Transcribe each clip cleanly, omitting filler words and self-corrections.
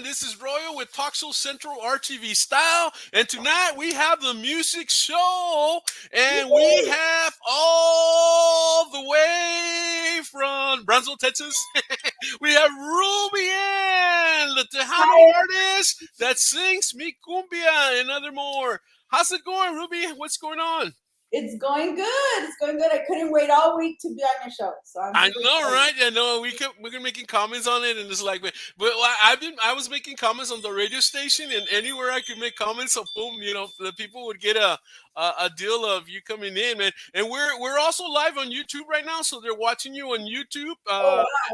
This is Royal with Talk Show Central RTV Style. And tonight we have the music show. And we have all the way from Brownsville, Texas. We have Ruby Ann, the Tejano artist that sings Mi Cumbia and other more. How's it going, Ruby? What's going on? It's going good. It's going good. I couldn't wait all week to be on your show. So I know, right? I know. We're making comments on it, and it's like, but I was making comments on the radio station, and anywhere I could make comments, so boom, the people would get a deal of you coming in, man. And we're also live on YouTube right now, so they're watching you on YouTube,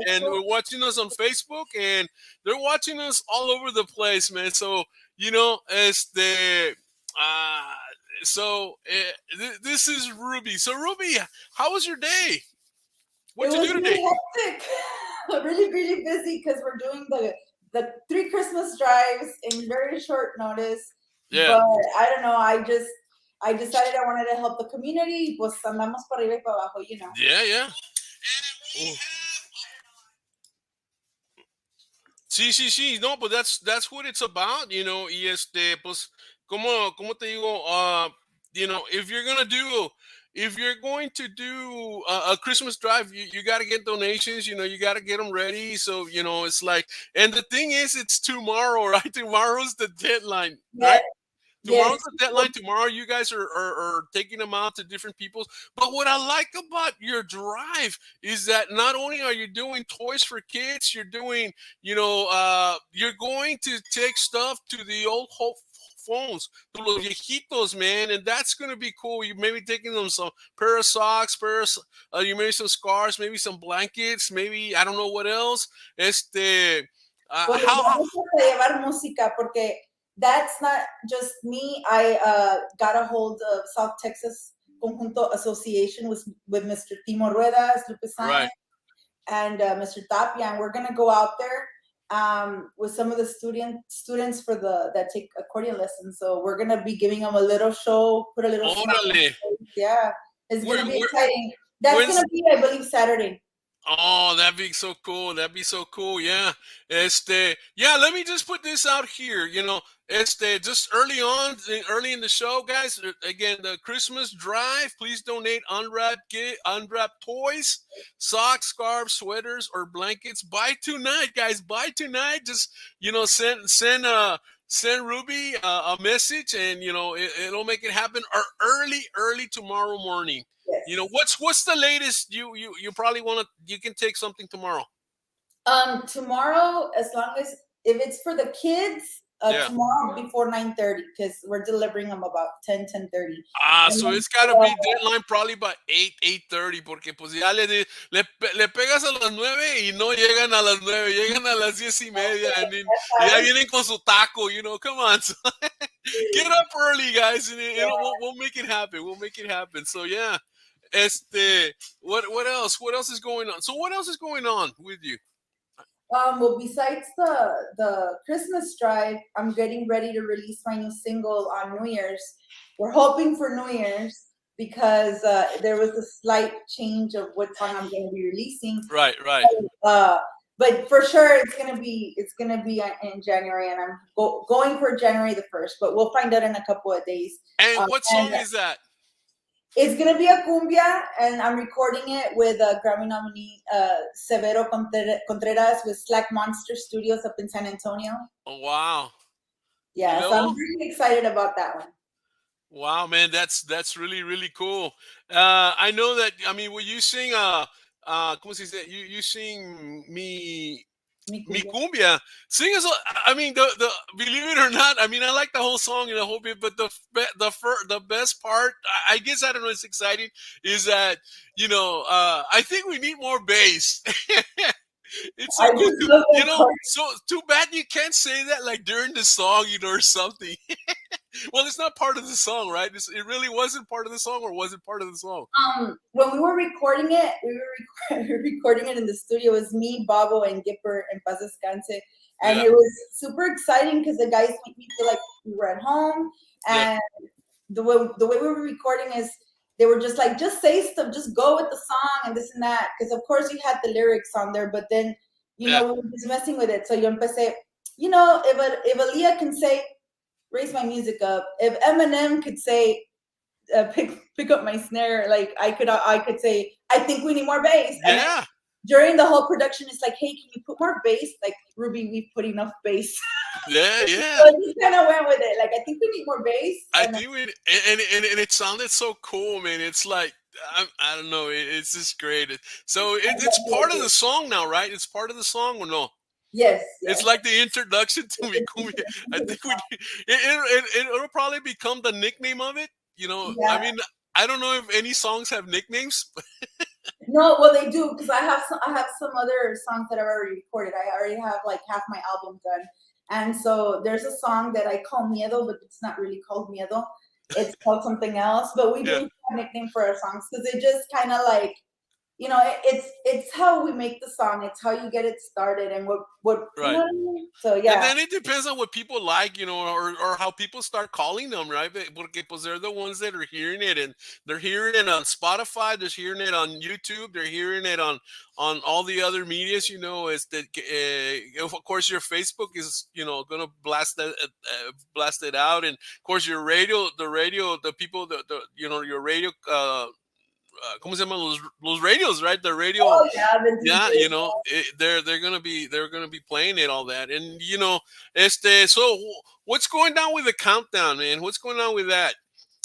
and we're watching us on Facebook, and they're watching us all over the place, man. So this is Ruby. So Ruby, how was your day? What'd you do today? Really hectic. really, really busy because we're doing the 3 Christmas drives in very short notice. Yeah. But I don't know. I decided I wanted to help the community. Pues andamos por arriba y para abajo, Yeah. Sí. No, but that's what it's about, y pues, como te digo, if you're going to do a Christmas drive, you got to get donations, you got to get them ready. So, it's like, and the thing is, it's tomorrow, right? Tomorrow's the deadline, right? Tomorrow's the deadline. Tomorrow, you guys are taking them out to different people's. But what I like about your drive is that not only are you doing toys for kids, you're doing, you're going to take stuff to the old phones, to los viejitos, man, and that's gonna be cool. You maybe taking them some pair of socks, you maybe some scarves, maybe some blankets, maybe I don't know what else. Vamos a llevar música porque that's not just me. I got a hold of South Texas Conjunto Association with Mr. Timo Ruedas, Lupe Sáenz, and Mr. Tapia, and we're gonna go out there with some of the students for that take accordion lessons. So we're gonna be giving them a little show, put a little yeah, it's gonna be exciting. That's gonna be, I believe, Saturday. Oh, that'd be so cool. Yeah. Let me just put this out here, just early in the show, guys. Again, the Christmas drive, please donate unwrapped toys, socks, scarves, sweaters, or blankets. Buy tonight, guys. Buy tonight. Just, send Ruby a message, and it'll make it happen, or early tomorrow morning. Yes. What's the latest you probably you can take something tomorrow? Tomorrow, as long as if it's for the kids, tomorrow before 9:30, because we're delivering them about 10:30. So it's gotta be deadline probably by 8:30, porque pues ya le pegas a las 9 y no llegan a las 9, llegan a las 10:30, and ya vienen con su taco, come on. So, get up early, guys, and we'll make it happen. So yeah. What else? What else is going on? So what else is going on with you? Well, besides the Christmas drive, I'm getting ready to release my new single on New Year's. We're hoping for New Year's because there was a slight change of what song I'm going to be releasing. Right. But for sure, it's gonna be in January, and I'm going for January the 1st. But we'll find out in a couple of days. And what song is that? It's going to be a cumbia, and I'm recording it with Grammy nominee Severo Contreras with Slack Monster Studios up in San Antonio. Oh, wow. Yeah, so I'm really excited about that one. Wow, man, that's really, really cool. I know that, when you sing, ¿cómo se dice? You sing Mi Cumbia. Sing us. The believe it or not, I like the whole song and the whole bit, but the best part, I guess, I don't know, it's exciting, is that I think we need more bass. It's so good, so too bad you can't say that like during the song, or something. Well, it's not part of the song, right? It really wasn't part of the song, or was it part of the song? When we were recording it, we were recording it in the studio. It was me, Babo, and Gipper, and Paz Descanse. And it was super exciting because the guys made me feel like we were at home. And the way we were recording is, they were just like, just say stuff, just go with the song and this and that. Because, of course, you had the lyrics on there, but then, we were just messing with it. So yo empecé, you know, if Aaliyah can say, raise my music up, if Eminem could say, pick up my snare, like I could say, I think we need more bass. And then Yeah. during the whole production, it's like, hey, can you put more bass? Like, Ruby, we've put enough bass. Yeah, So yeah. I just kind of went with it. Like, I think we need more bass. I And then, think we and it sounded so cool, man. It's like I don't know. It's just great. So it's part of the song now, right? It's part of the song or no? yes, It's yes. like the introduction to me, Cumbia. I think it'll probably become the nickname of it. You know, I Yeah. mean, I don't know if any songs have nicknames. No, well, they do, because I have some other songs that I've already recorded. I already have like half my album done, and so there's a song that I call Miedo, but it's not really called Miedo. It's called something else. But we do Yeah, have a nickname for our songs because it just kind of like, you know, it's how we make the song. It's how you get it started, and what you know right. what I mean. So And yeah, then it depends on what people like, you know, or how people start calling them, right? Porque pues they're the ones that are hearing it, and they're hearing it on Spotify, they're hearing it on YouTube, they're hearing it on all the other medias, you know. Is that of course your Facebook is, you know, gonna blast it out, and of course your radio, the people, the you know, your radio. ¿Cómo se llaman los radios, right? The radio, oh yeah, the yeah, DJ. you know, they're gonna be playing it, all that, and you know, so what's going down with the countdown, man? What's going on with that?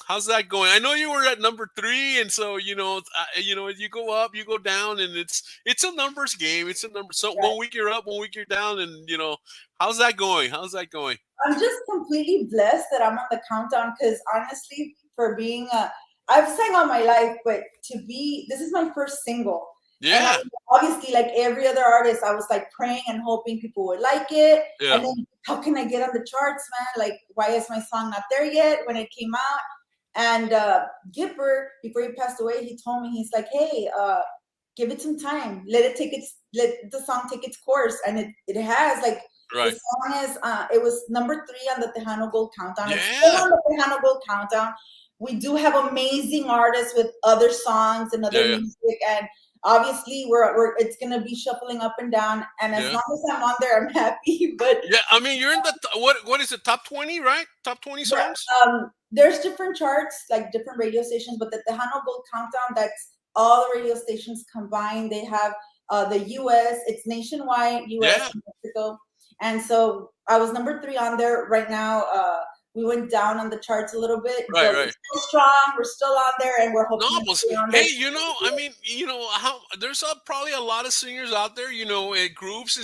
How's that going? I know you were at number 3, and so you know, you go up, you go down, and it's a numbers game. It's a number. So one week you're up, one week you're down, and you know, how's that going? How's that going? I'm just completely blessed that I'm on the countdown because honestly, for being I've sang all my life, but this is my first single. And I Yeah, obviously, like every other artist, I was like praying and hoping people would like it. yeah, And then, how can I get on the charts, man? Like, why is my song not there yet when it came out? And Gipper, before he passed away, he told me, he's like, hey, give it some time. Let the song take its course. And it has, like, the right, song is, it was number 3 on the Tejano Gold Countdown. It's still yeah, on the Tejano Gold Countdown. We do have amazing artists with other songs and yeah, other yeah, music, and obviously we're it's gonna be shuffling up and down. And as yeah. long as I'm on there, I'm happy. But Yeah, I mean, you're in the what is it? Top 20, right? Top 20 yeah, songs. there's different charts, like different radio stations, but the Tejano Gold Countdown, that's all the radio stations combined. They have the US, it's nationwide, US Yeah, and Mexico. And so I was number 3 on there. Right now, we went down on the charts a little bit, right, but we're right. still strong. We're still on there, and we're No, hoping to but stay on there. hey, you know, I mean, you know, how there's probably a lot of singers out there, you know, groups,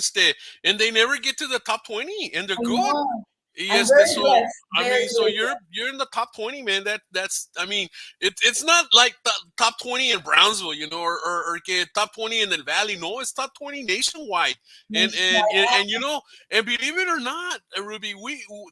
and they never get to the top 20, and they're I good. know. I'm Yes, very so blessed. I Very, mean, so very you're in the top 20, man. That's I mean, it's not like the top 20 in Brownsville, you know, or que top 20 in the Valley. No, it's top 20 nationwide, and blessed. and you know, and believe it or not, Ruby,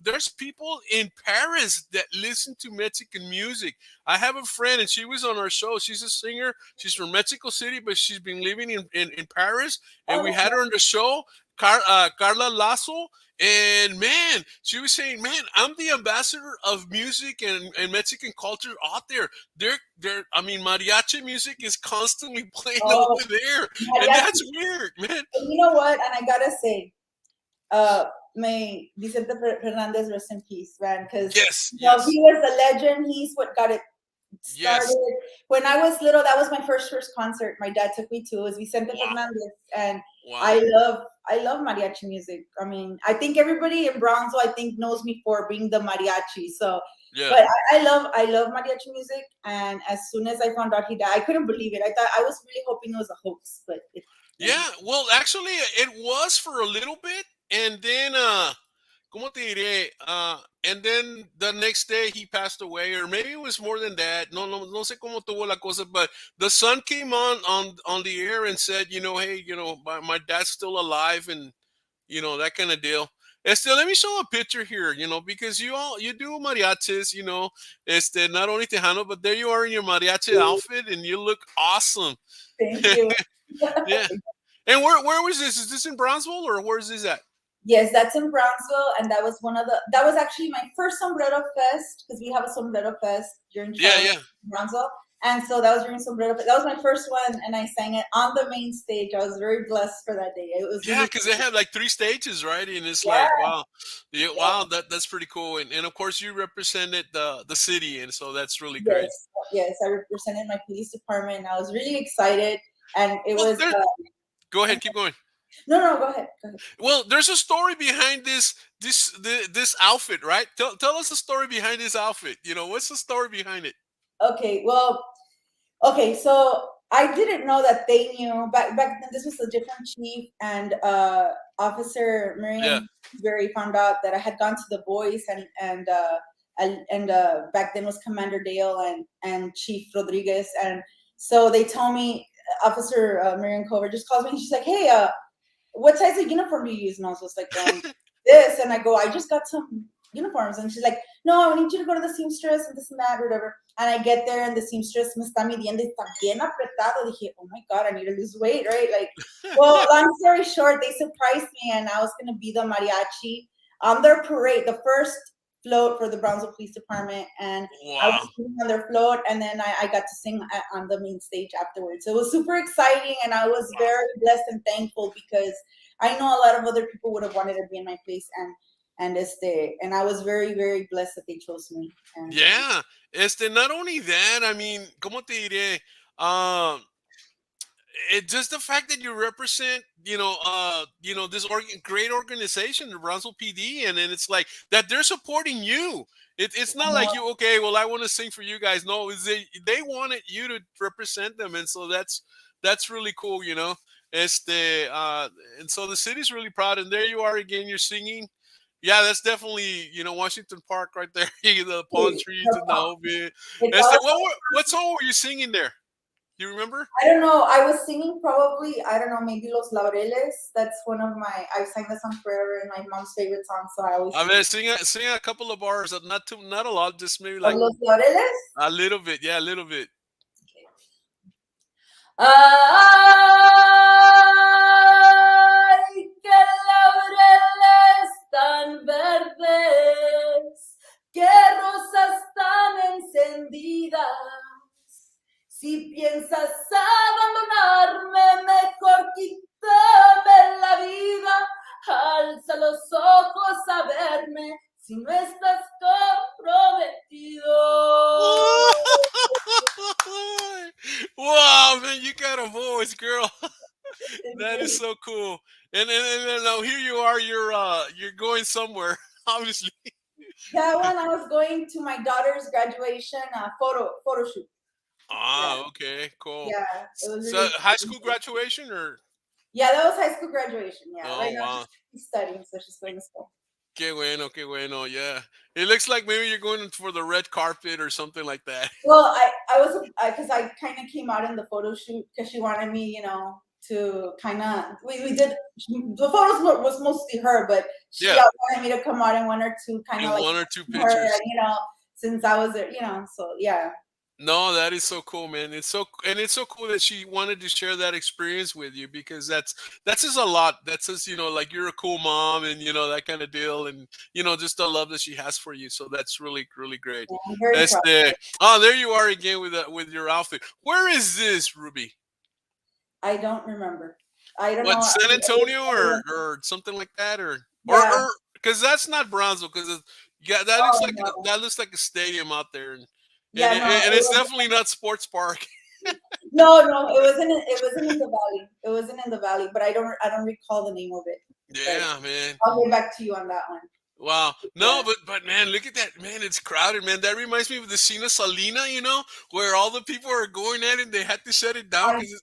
there's people in Paris that listen to Mexican music. I have a friend, and she was on our show. She's a singer. She's from Mexico City, but she's been living in Paris, and Oh, we that's had her on the show. Carla Lasso, and man, she was saying, "Man, I'm the ambassador of music and Mexican culture out there. They're. I mean, mariachi music is constantly playing oh, over there, and mariachi. that's weird, man." And you know what? And I gotta say, may Vicente Fernandez rest in peace, man, because Yes, you know yes, he was a legend. He's what got it yes. started. When I was little, that was my first concert. My dad took me to. It was Vicente Wow, Fernandez, and wow. I love mariachi music. I mean, I think everybody in Brownsville, I think, knows me for being the mariachi. So, Yeah, but I love mariachi music. And as soon as I found out he died, I couldn't believe it. I was really hoping it was a hoax, but yeah. yeah. Well, actually, it was for a little bit, and then ¿cómo te diré? And then the next day he passed away, or maybe it was more than that. No sé cómo tuvo la cosa, but the son came on the air and said, you know, hey, you know, my dad's still alive, and you know, that kind of deal. Let me show a picture here, you know, because you do mariachis, you know, not only Tejano, but there you are in your mariachi outfit, and you look awesome. Thank you. Yeah. And where was this? Is this in Brownsville, or where is this at? Yes, that's in Brownsville, and that was actually my first sombrero fest, because we have a sombrero fest during Yeah, Charlotte, yeah. Brownsville, And so that was during Sombrero. That was my first one, and I sang it on the main stage. I was very blessed for that day. It was Yeah, really, because they have like 3 stages, right? And it's like, yeah, wow, yeah, yeah, wow, that's pretty cool. And of course, you represented the city, and so that's really great. yes, yes. I represented my police department, and I was really excited. And it Well, was, go ahead, keep going. no, no, go ahead, go ahead. Well, there's a story behind this outfit, right? Tell us the story behind this outfit. What's the story behind it? Okay, well, okay, so I didn't know that they knew back then. This was a different chief, and Officer Yeah. Miriam Berry found out that I had gone to the boys, and back then was Commander Dale and Chief Rodriguez, and so they told me Officer Miriam Cover just calls me and she's like, hey, what size of uniform do you use? And I was just like, this. And I go, I just got some uniforms. And she's like, no, I need you to go to the seamstress and this and that, whatever. And I get there and the seamstress me está midiendo y está bien apretado. Dije, oh my God, I need to lose weight, right? Like, well, long story short, they surprised me and I was going to be the mariachi on their parade, the first float for the Brownsville Police Department. And I was Wow. singing on their float, and then I got to sing on the main stage afterwards. So it was super exciting, and I was very blessed and thankful because I know a lot of other people would have wanted to be in my place, and I was very, very blessed that they chose me. And Yeah. Not only that, I mean, ¿cómo te diré? Um, it just the fact that you represent, this great organization, the Brownsville PD, and then it's like that they're supporting you. It's not like you, okay, well, I want to sing for you guys. No, they wanted you to represent them, and so that's really cool, and so the city's really proud, and there you are again, you're singing. Yeah, that's definitely Washington Park right there, the palm trees and the whole bit. it's also, What song were you singing there? Do you remember? I don't know, I was singing probably, I don't know, maybe Los Laureles. That's one of I sang that song forever and my mom's favorite song, so I always I sing. mean, sing a couple of bars, not a lot, just maybe Of like Los Laureles? a little bit. Yeah, a little bit. Ay, qué laureles tan verdes, qué rosas tan encendidas. Si piensas abandonarme, mejor quítame la vida. Alza los ojos a verme si no estás comprometido. Wow, man, you got a voice, girl. That is so cool. And now here you are. You're going somewhere, obviously. That one I was going to my daughter's graduation photo shoot. Yeah, Okay, cool. yeah, it was So really. high school graduation or? Yeah, that was high school graduation. Yeah, right Oh now wow. she's studying, so she's going to school. Qué bueno, yeah. It looks like maybe you're going for the red carpet or something like that. Well, I was because I kind of came out in the photo shoot because she wanted me, to kind of we did the photos was mostly her, but she Yeah, wanted me to come out in one or two kind in of like one or two her, pictures. since I was there, so yeah. No, that is so cool, man. It's so cool that she wanted to share that experience with you because that's just a lot. That says, like you're a cool mom and that kind of deal and just the love that she has for you. So that's really, really great. Yeah, I'm very proud. There you are again with your outfit. Where is this, Ruby? I don't remember. I don't What, know. San Antonio or something like that or Yeah. because that's not Bronzeville because yeah, Oh no. that looks like a stadium out there Yeah, no. and It it's was definitely not Sports Park. no. It wasn't in the valley. It wasn't in the valley, but I don't recall the name of it. But Yeah, man. I'll get back to you on that one. Wow. No, Yeah. but man, look at that. Man, it's crowded, man. That reminds me of the Cena Salina, where all the people are going at it and they had to shut it down I because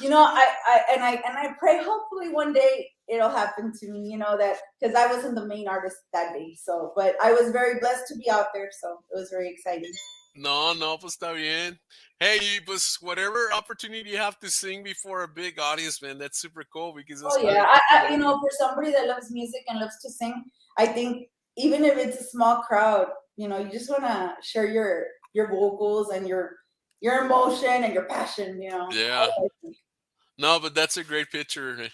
I pray hopefully one day it'll happen to me, that because I wasn't the main artist that day. So, but I was very blessed to be out there, so it was very exciting. no, pues está bien. Hey, pues whatever opportunity you have to sing before a big audience, man, that's super cool because Oh it's yeah, good. for somebody that loves music and loves to sing, I think even if it's a small crowd, you just want to share your vocals and your emotion and your passion. Yeah. No, but that's a great picture.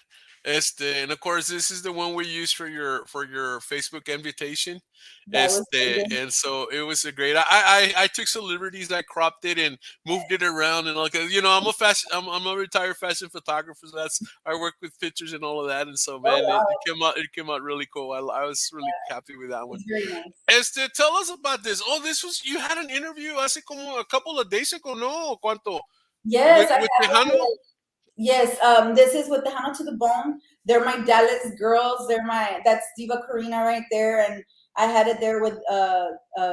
And of course, this is the one we use for your Facebook invitation. That was so good. And so it was a great. I took some liberties. I cropped it and moved it around and all. Cause I'm a retired fashion photographer. So that's I work with pictures and all of that. And so Oh man, wow, it came out really cool. I was really happy with that one. it's very nice. Tell us about this. Oh, this was you had an interview hace como a couple of days ago, no? ¿Cuánto? Yes, I With have one. Tejano? Yes, this is with the Tejano to the Bone. They're my Dallas girls. That's Diva Karina right there, and I had it there with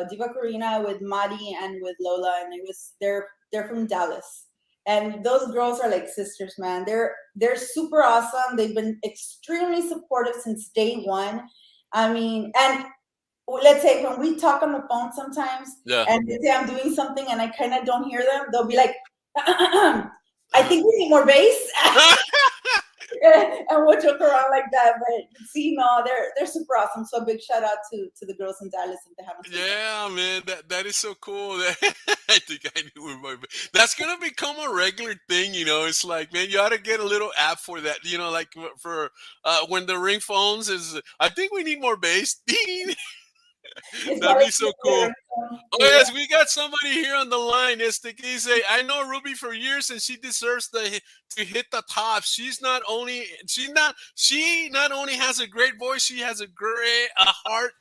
Diva Karina, with Madi, and with Lola, and they're from Dallas, and those girls are like sisters, man. They're super awesome. They've been extremely supportive since day one. I mean, and let's say when we talk on the phone sometimes, Yeah. and they say I'm doing something and I kind of don't hear them, they'll be like, I think we need more bass. And we'll joke around like that. But see, no, they're super awesome. So a big shout out to the girls in Dallas and Tejano. Yeah, man, that is so cool. I think I knew where that's gonna become a regular thing. It's like, man, you ought to get a little app for that. Like for when the ring phones is. I think we need more bass. Ding. It's That'd probably be so cool. Oh yeah. yes, we got somebody here on the line. He say, I know Ruby for years, and she deserves to hit the top. She not only has a great voice, she has a heart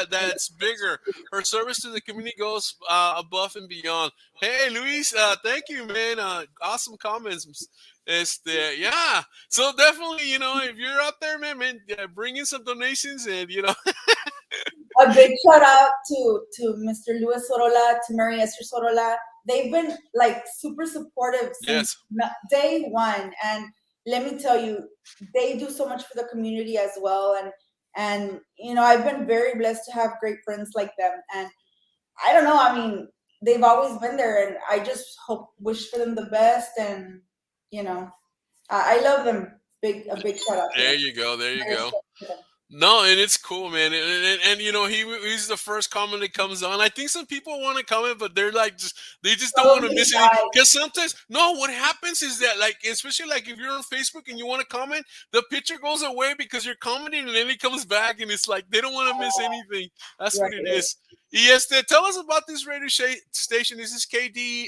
that's bigger. Her service to the community goes above and beyond. Hey, Luis, thank you, man. Awesome comments. Yeah. So definitely, if you're out there, man, bring in some donations and A big shout out to Mr. Luis Sorola, to Mary Esther Sorola. They've been like super supportive since day one, and let me tell you, they do so much for the community as well. And I've been very blessed to have great friends like them. And I don't know, I mean, they've always been there, and I just wish for them the best. And I love them. A big shout out to There them. you go. There you I go. respect them. No, and it's cool, man. And he's the first comment that comes on. I think some people want to comment, but they're like they just don't want to Probably miss any. Because sometimes, no, what happens is that, like, especially like if you're on Facebook and you want to comment, the picture goes away because you're commenting, and then it comes back, and it's like they don't want to miss anything. That's what it Right. is. Yes, tell us about this radio station. This is KEDA.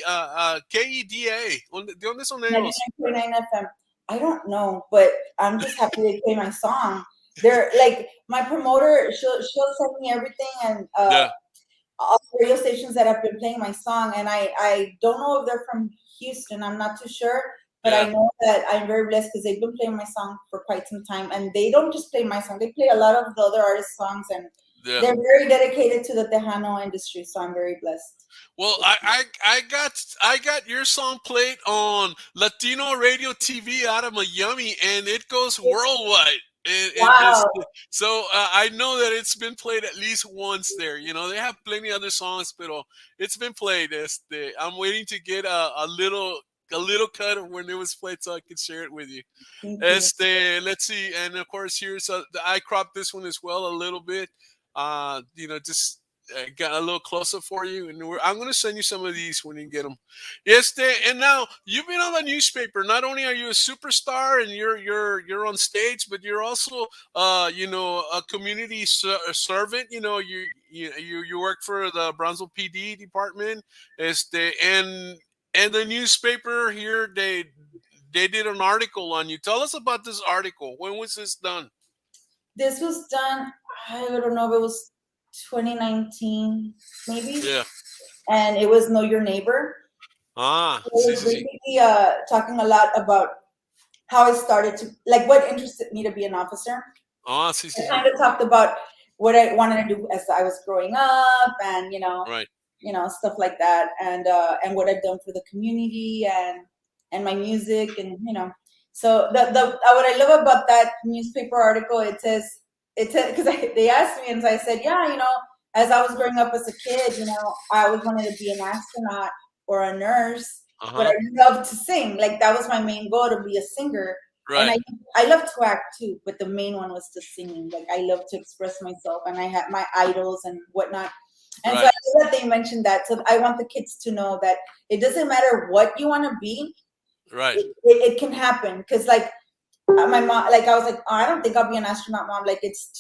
¿De dónde son ellos? 99.9 FM. I don't know, but I'm just happy they play my song. They're like my promoter. She'll send me everything, and all the radio stations that have been playing my song. And I don't know if they're from Houston. I'm not too sure, but I know that I'm very blessed because they've been playing my song for quite some time. And they don't just play my song; they play a lot of the other artists' songs, and they're very dedicated to the Tejano industry. So I'm very blessed. Well, I got your song played on Latino Radio TV out of Miami, and it goes worldwide. Wow. So I know that it's been played at least once there. They have plenty other songs, but it's been played. I'm waiting to get a little cut of when it was played so I can share it with you. Let's see, and of course here's I cropped this one as well a little bit. Just got a little closer for you, and I'm going to send you some of these when you get them. And now you've been on the newspaper. Not only are you a superstar and you're on stage, but you're also a community servant. You work for the Brownsville PD department. And the newspaper here they did an article on you. Tell us about this article. When was this done? This was done, I don't know if it was 2019, maybe. Yeah. And it was Know Your Neighbor. It was basically talking a lot about how I started to, like, what interested me to be an officer. I kind of talked about what I wanted to do as I was growing up, and stuff like that, and what I've done for the community, and my music, and So what I love about that newspaper article, it says because they asked me, and I said, yeah, as I was growing up as a kid, I always wanted to be an astronaut or a nurse, but I loved to sing. Like, that was my main goal, to be a singer. Right. And I love to act too, but the main one was the singing. Like, I love to express myself, and I had my idols and whatnot. And so I love that they mentioned that. So I want the kids to know that it doesn't matter what you want to be. Right. It can happen. Because, like, my mom, like I was like, oh, I don't think I'll be an astronaut, mom. Like it's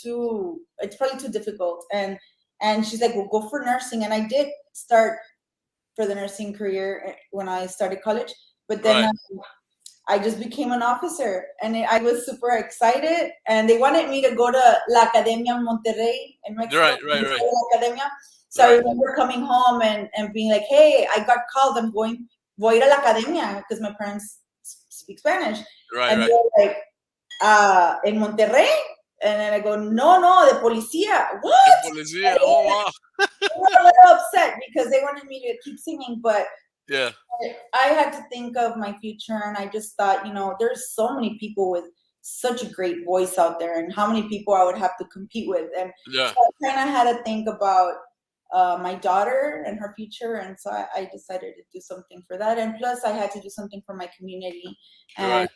probably too difficult. And she's like, well, go for nursing. And I did start for the nursing career when I started college, but then I just became an officer, and I was super excited. And they wanted me to go to La Academia in Monterrey in Mexico. Right. La Academia. So I remember coming home and being like, hey, I got called. Voy a ir a la academia because my parents speak Spanish. And they were like, in Monterrey? And then I go, no, de policía. What? De policía. Oh, wow. They were a little upset because they wanted me to keep singing, but yeah, I had to think of my future, and I just thought, there's so many people with such a great voice out there, and how many people I would have to compete with. And so I kind of had to think about my daughter and her future, and so I decided to do something for that. And plus, I had to do something for my community, and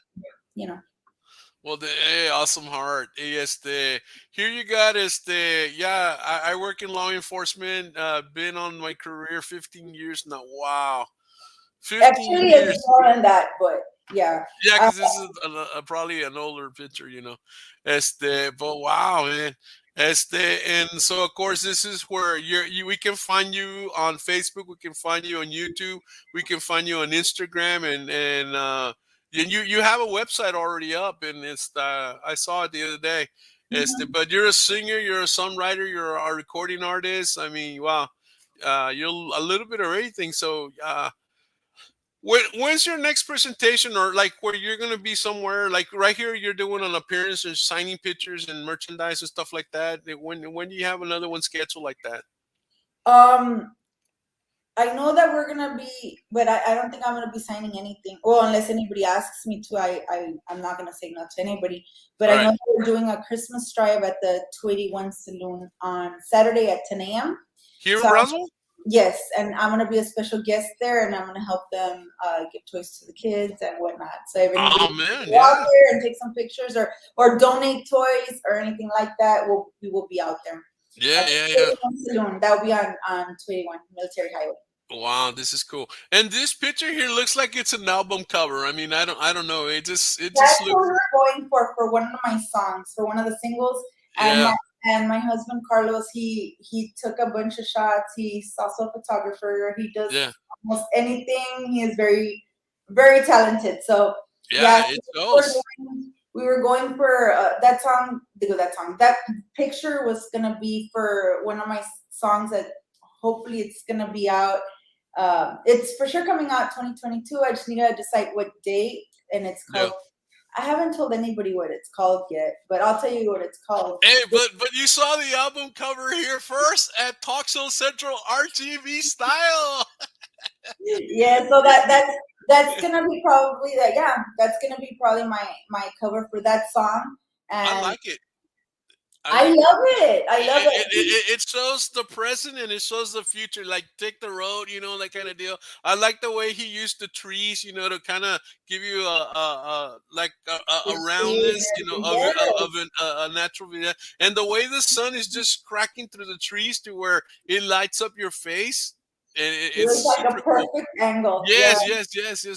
Well, awesome heart. Here you got yeah, I work in law enforcement. Been on my career 15 years now. Wow. 15 Actually, years. it's more than that, but yeah. Yeah, because this is probably an older picture, But wow, man. And so of course this is where we can find you on Facebook, we can find you on YouTube, we can find you on Instagram, and you have a website already up, and it's I saw it the other day. But you're a singer, you're a songwriter, you're a recording artist. I mean, wow, you're a little bit of everything. So when's your next presentation, or like where you're gonna be somewhere like right here? You're doing an appearance and signing pictures and merchandise and stuff like that. When do you have another one scheduled like that? I know that we're gonna be, but I don't think I'm gonna be signing anything. Well, unless anybody asks me to, I'm not gonna say no to anybody. But I know that we're doing a Christmas drive at the 281 Saloon on Saturday at 10 a.m. Here in Brownsville? Yes, and I'm gonna be a special guest there, and I'm gonna help them give toys to the kids and whatnot. So if anybody go out there and take some pictures or donate toys or anything like that, we will be out there. Yeah. Saloon. That will be on 281 Military Highway. Wow, this is cool. And this picture here looks like it's an album cover. I mean, I don't know. It just That's looks. what we're going for one of my songs, for one of the singles. And my husband Carlos, he took a bunch of shots. He's also a photographer. He does almost anything. He is very, very talented. So it goes. We were going for that song. That picture was gonna be for one of my songs that hopefully it's gonna be out. It's for sure coming out 2022. I just need to decide what date, and it's called. I haven't told anybody what it's called yet, but I'll tell you what it's called. Hey, but you saw the album cover here first at Talk Show Central RTV style. Yeah, so that's gonna be probably that. Yeah, that's gonna be probably my cover for that song. And I like it. I love it. It shows the present and it shows the future. Like take the road, that kind of deal. I like the way he used the trees, to kind of give you a roundness, of a natural view. And the way the sun is just cracking through the trees to where it lights up your face. And it's like a perfect angle. Yes.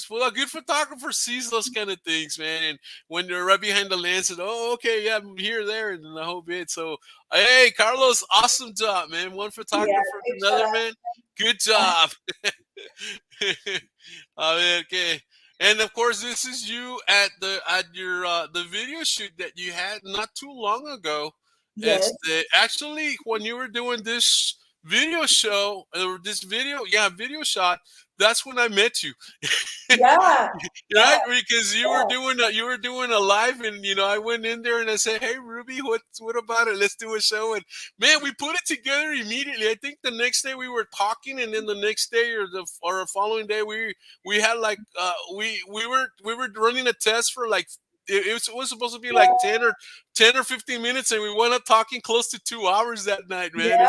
Well, a good photographer sees those kind of things, man. And when they're right behind the lens, and okay, yeah, I'm here, there, and the whole bit. So, hey, Carlos, awesome job, man. One photographer, another man. Good job. Okay. And of course, this is you at your the video shoot that you had not too long ago. Yes. Actually, when you were doing this video show or this video shot, that's when I met you. Right, because you were doing a live, and I went in there and I said, hey Ruby, what about it, let's do a show. And man, we put it together immediately. I think the next day we were talking, and then the next day or the following day we had like we were running a test for like it was supposed to be like 10 or 15 minutes, and we went up talking close to 2 hours that night, man.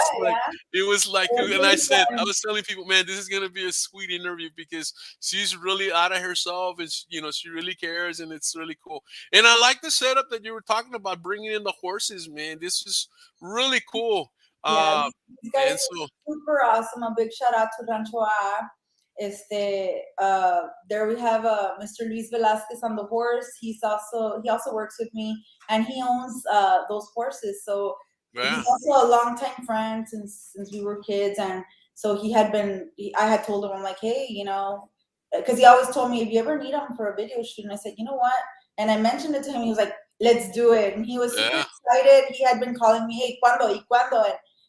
It was like, and I was telling people, man, this is gonna be a sweet interview because she's really out of herself, and she really cares, and it's really cool. And I like the setup that you were talking about, bringing in the horses, man. This is really cool. These guys are super awesome. A big shout out to Rancho A. There we have Mr. Luis Velasquez on the horse. He also works with me, and he owns those horses. So Yeah. he's also a longtime friend since we were kids, and so I had told him, I'm like, hey, because he always told me, if you ever need him for a video shoot, and I said, you know what? And I mentioned it to him. He was like, let's do it, and he was super Yeah. excited. He had been calling me, hey, cuando y cuando,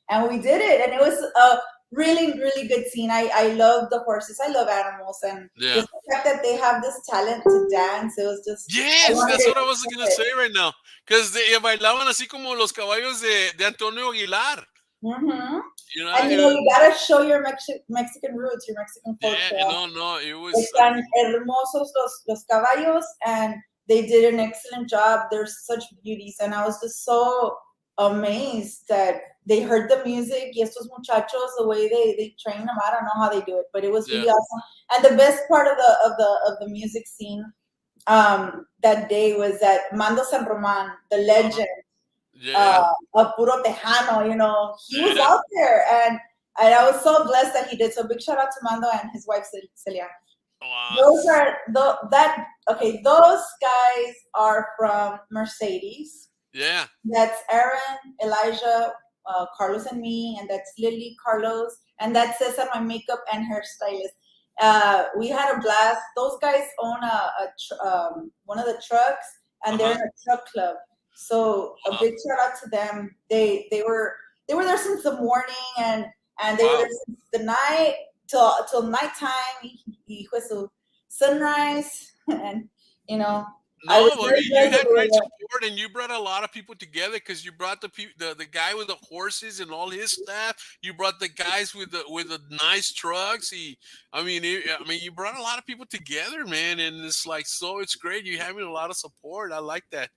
and we did it, and it was a really, really good scene. I love the horses. I love animals, and Yeah. just the fact that they have this talent to dance, it was just, I Yes, wanted that's to what I was gonna it. say right now. Because bailaban así como los caballos de Antonio Aguilar. Mm-hmm. You know, And you gotta show your Mexican roots, your Mexican culture. yeah, no, it was. I Están mean, hermosos los caballos, and they did an excellent job. They're such beauties, and I was just so amazed that they heard the music. Y estos muchachos, the way they train them, I don't know how they do it, but it was yeah, really awesome. And the best part of the music scene that day was that Mando San Roman, the legend yeah, of puro Tejano, he was yeah. out there, and I was so blessed that he did. So big shout out to Mando and his wife Celia. Wow. Those are okay. Those guys are from Mercedes. Yeah, That's Aaron, Elijah, Carlos, and me, and that's Lily, Carlos, and that's Cesar, my makeup and hairstylist. We had a blast. Those guys own one of the trucks, and they're in a truck club. So a wow, big shout out to them. They were there since the morning, and they were wow. there since the night till nighttime. Sunrise, and I was No, I very mean, you blessed that had they were great there. support, and you brought a lot of people together because you brought the guy with the horses and all his staff. You brought the guys with the nice trucks. I mean, you brought a lot of people together, man, and it's like it's great. You having a lot of support. I like that.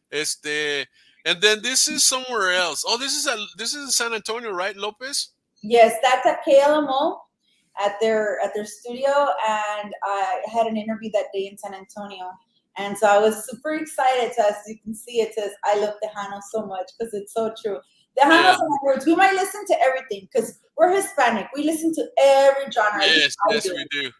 Este, and then this is somewhere else. Oh, this is in San Antonio, right, Lopez? Yes, that's at KLMO at their studio, and I had an interview that day in San Antonio, and so I was super excited. So as you can see, it says I love Tejano so much because it's so true. Tejanos Yeah. are my words. We might listen to everything because we're Hispanic. We listen to every genre. At least Yes, I yes, do. we do.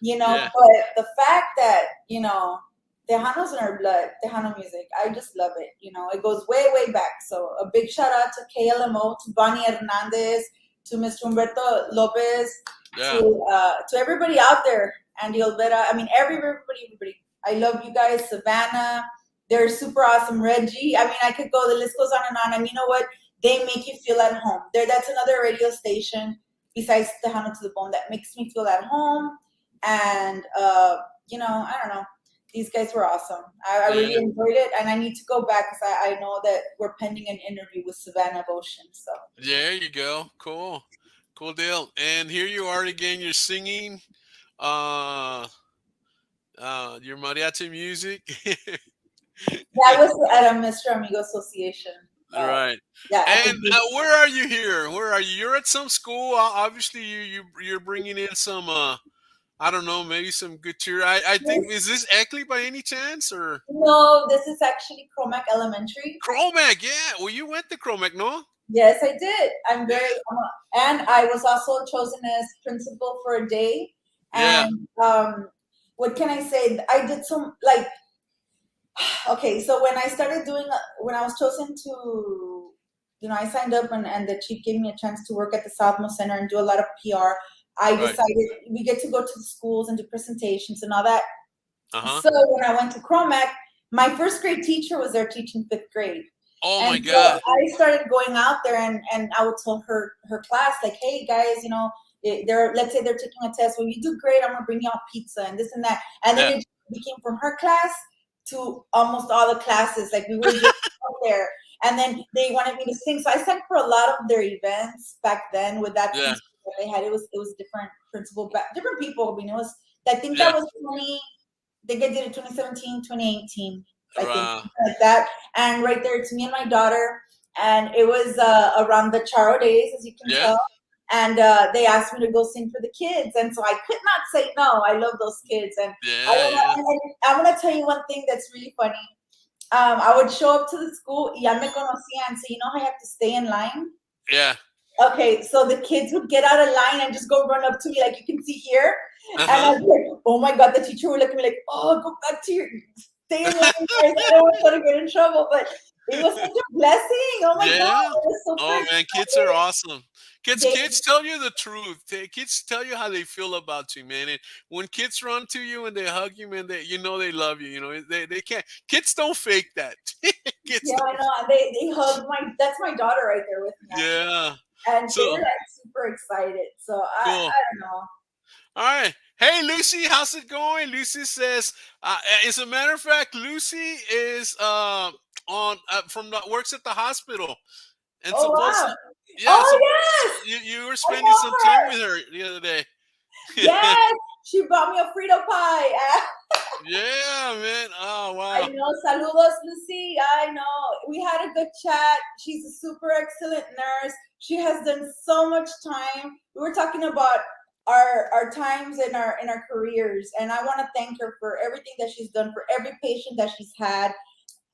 You know, Yeah. but the fact that Tejano's in our blood, Tejano music, I just love it. It goes way, way back. So a big shout out to KLMO, to Bonnie Hernandez, to Mr. Humberto Lopez, Yeah. to everybody out there, Andy Olvera. I mean, everybody. I love you guys, Savannah. They're super awesome. Reggie. I mean, I could go. The list goes on and on. And you know what? They make you feel at home. That's another radio station besides Tejano to the Bone that makes me feel at home. And I don't know. These guys were awesome. I really Yeah. enjoyed it, and I need to go back because I know that we're pending an interview with Savannah Ocean. So There you go. Cool. Cool deal. And here you are again. You're singing uh your mariachi music. that was at a Mr. Amigo Association. Uh, Right. yeah, at the And where are you here? Where are you? You're at some school. Obviously, you're bringing in some. I don't know, maybe some good cheer. I think is this Eckley by any chance or no, this is actually Cromac Elementary. Chromac? Yeah. Well, you went to Chromac, no? Yes, I did. I'm Yeah. very, and I was also chosen as principal for a day. Yeah. And what can I say? I did some okay. So when I started when I was chosen to, I signed up, and the chief gave me a chance to work at the Southmost Center and do a lot of PR. I Right. decided we get to go to the schools and do presentations and all that. Uh huh. So when I went to Cromac, my first grade teacher was there teaching fifth grade. Oh And my so God. I started going out there, and I would tell her class, like, hey guys, let's say they're taking a test. Well, you do great, I'm gonna bring y'all pizza and this and that. And then Yeah. it became from her class to almost all the classes. Like we were just out there. And then they wanted me to sing. So I sang for a lot of their events back then with that Yeah. principal that they had. It was different principal, different people. I mean, I think that Yeah. was I think I did it 2017, 2018. I think Wow. like that. And right there, it's me and my daughter. And it was around the Charo days, as you can Yeah. tell. And they asked me to go sing for the kids. And so I could not say no. I love those kids. And Yeah. Yeah. I'm going to tell you one thing that's really funny. I would show up to the school, ya me conocían, so you know how you have to stay in line? Yeah. Okay, so the kids would get out of line and just go run up to me, like you can see here. And I'd be like, oh my God, the teacher would look at me like, oh, go back to your, stay in line, guys. I don't want to get in trouble. But it was such a blessing. Oh my God, Yeah. I was super Oh man, kids are excited. awesome. They, Kids tell you the truth. Kids tell you how they feel about you, man. And when kids run to you and they hug you, man, they love you. They can't. Kids don't fake that. Kids yeah, I don't. know. And they hugged that's my daughter right there with me, actually. Yeah. And they were So like super excited. So cool. I don't know. All right. Hey, Lucy, how's it going? Lucy says, as a matter of fact, Lucy is on from the works at the hospital, and Oh, supposed wow. to, yeah, Oh, supposed yes. you were I spending know some time her. with her the other day. Yes. She brought me a Frito pie. Yeah, man. Oh I wow. know. Saludos, Lucy. I know. We had a good chat. She's a super excellent nurse. She has done so much time. We were talking about our times in our careers, and I want to thank her for everything that she's done for every patient that she's had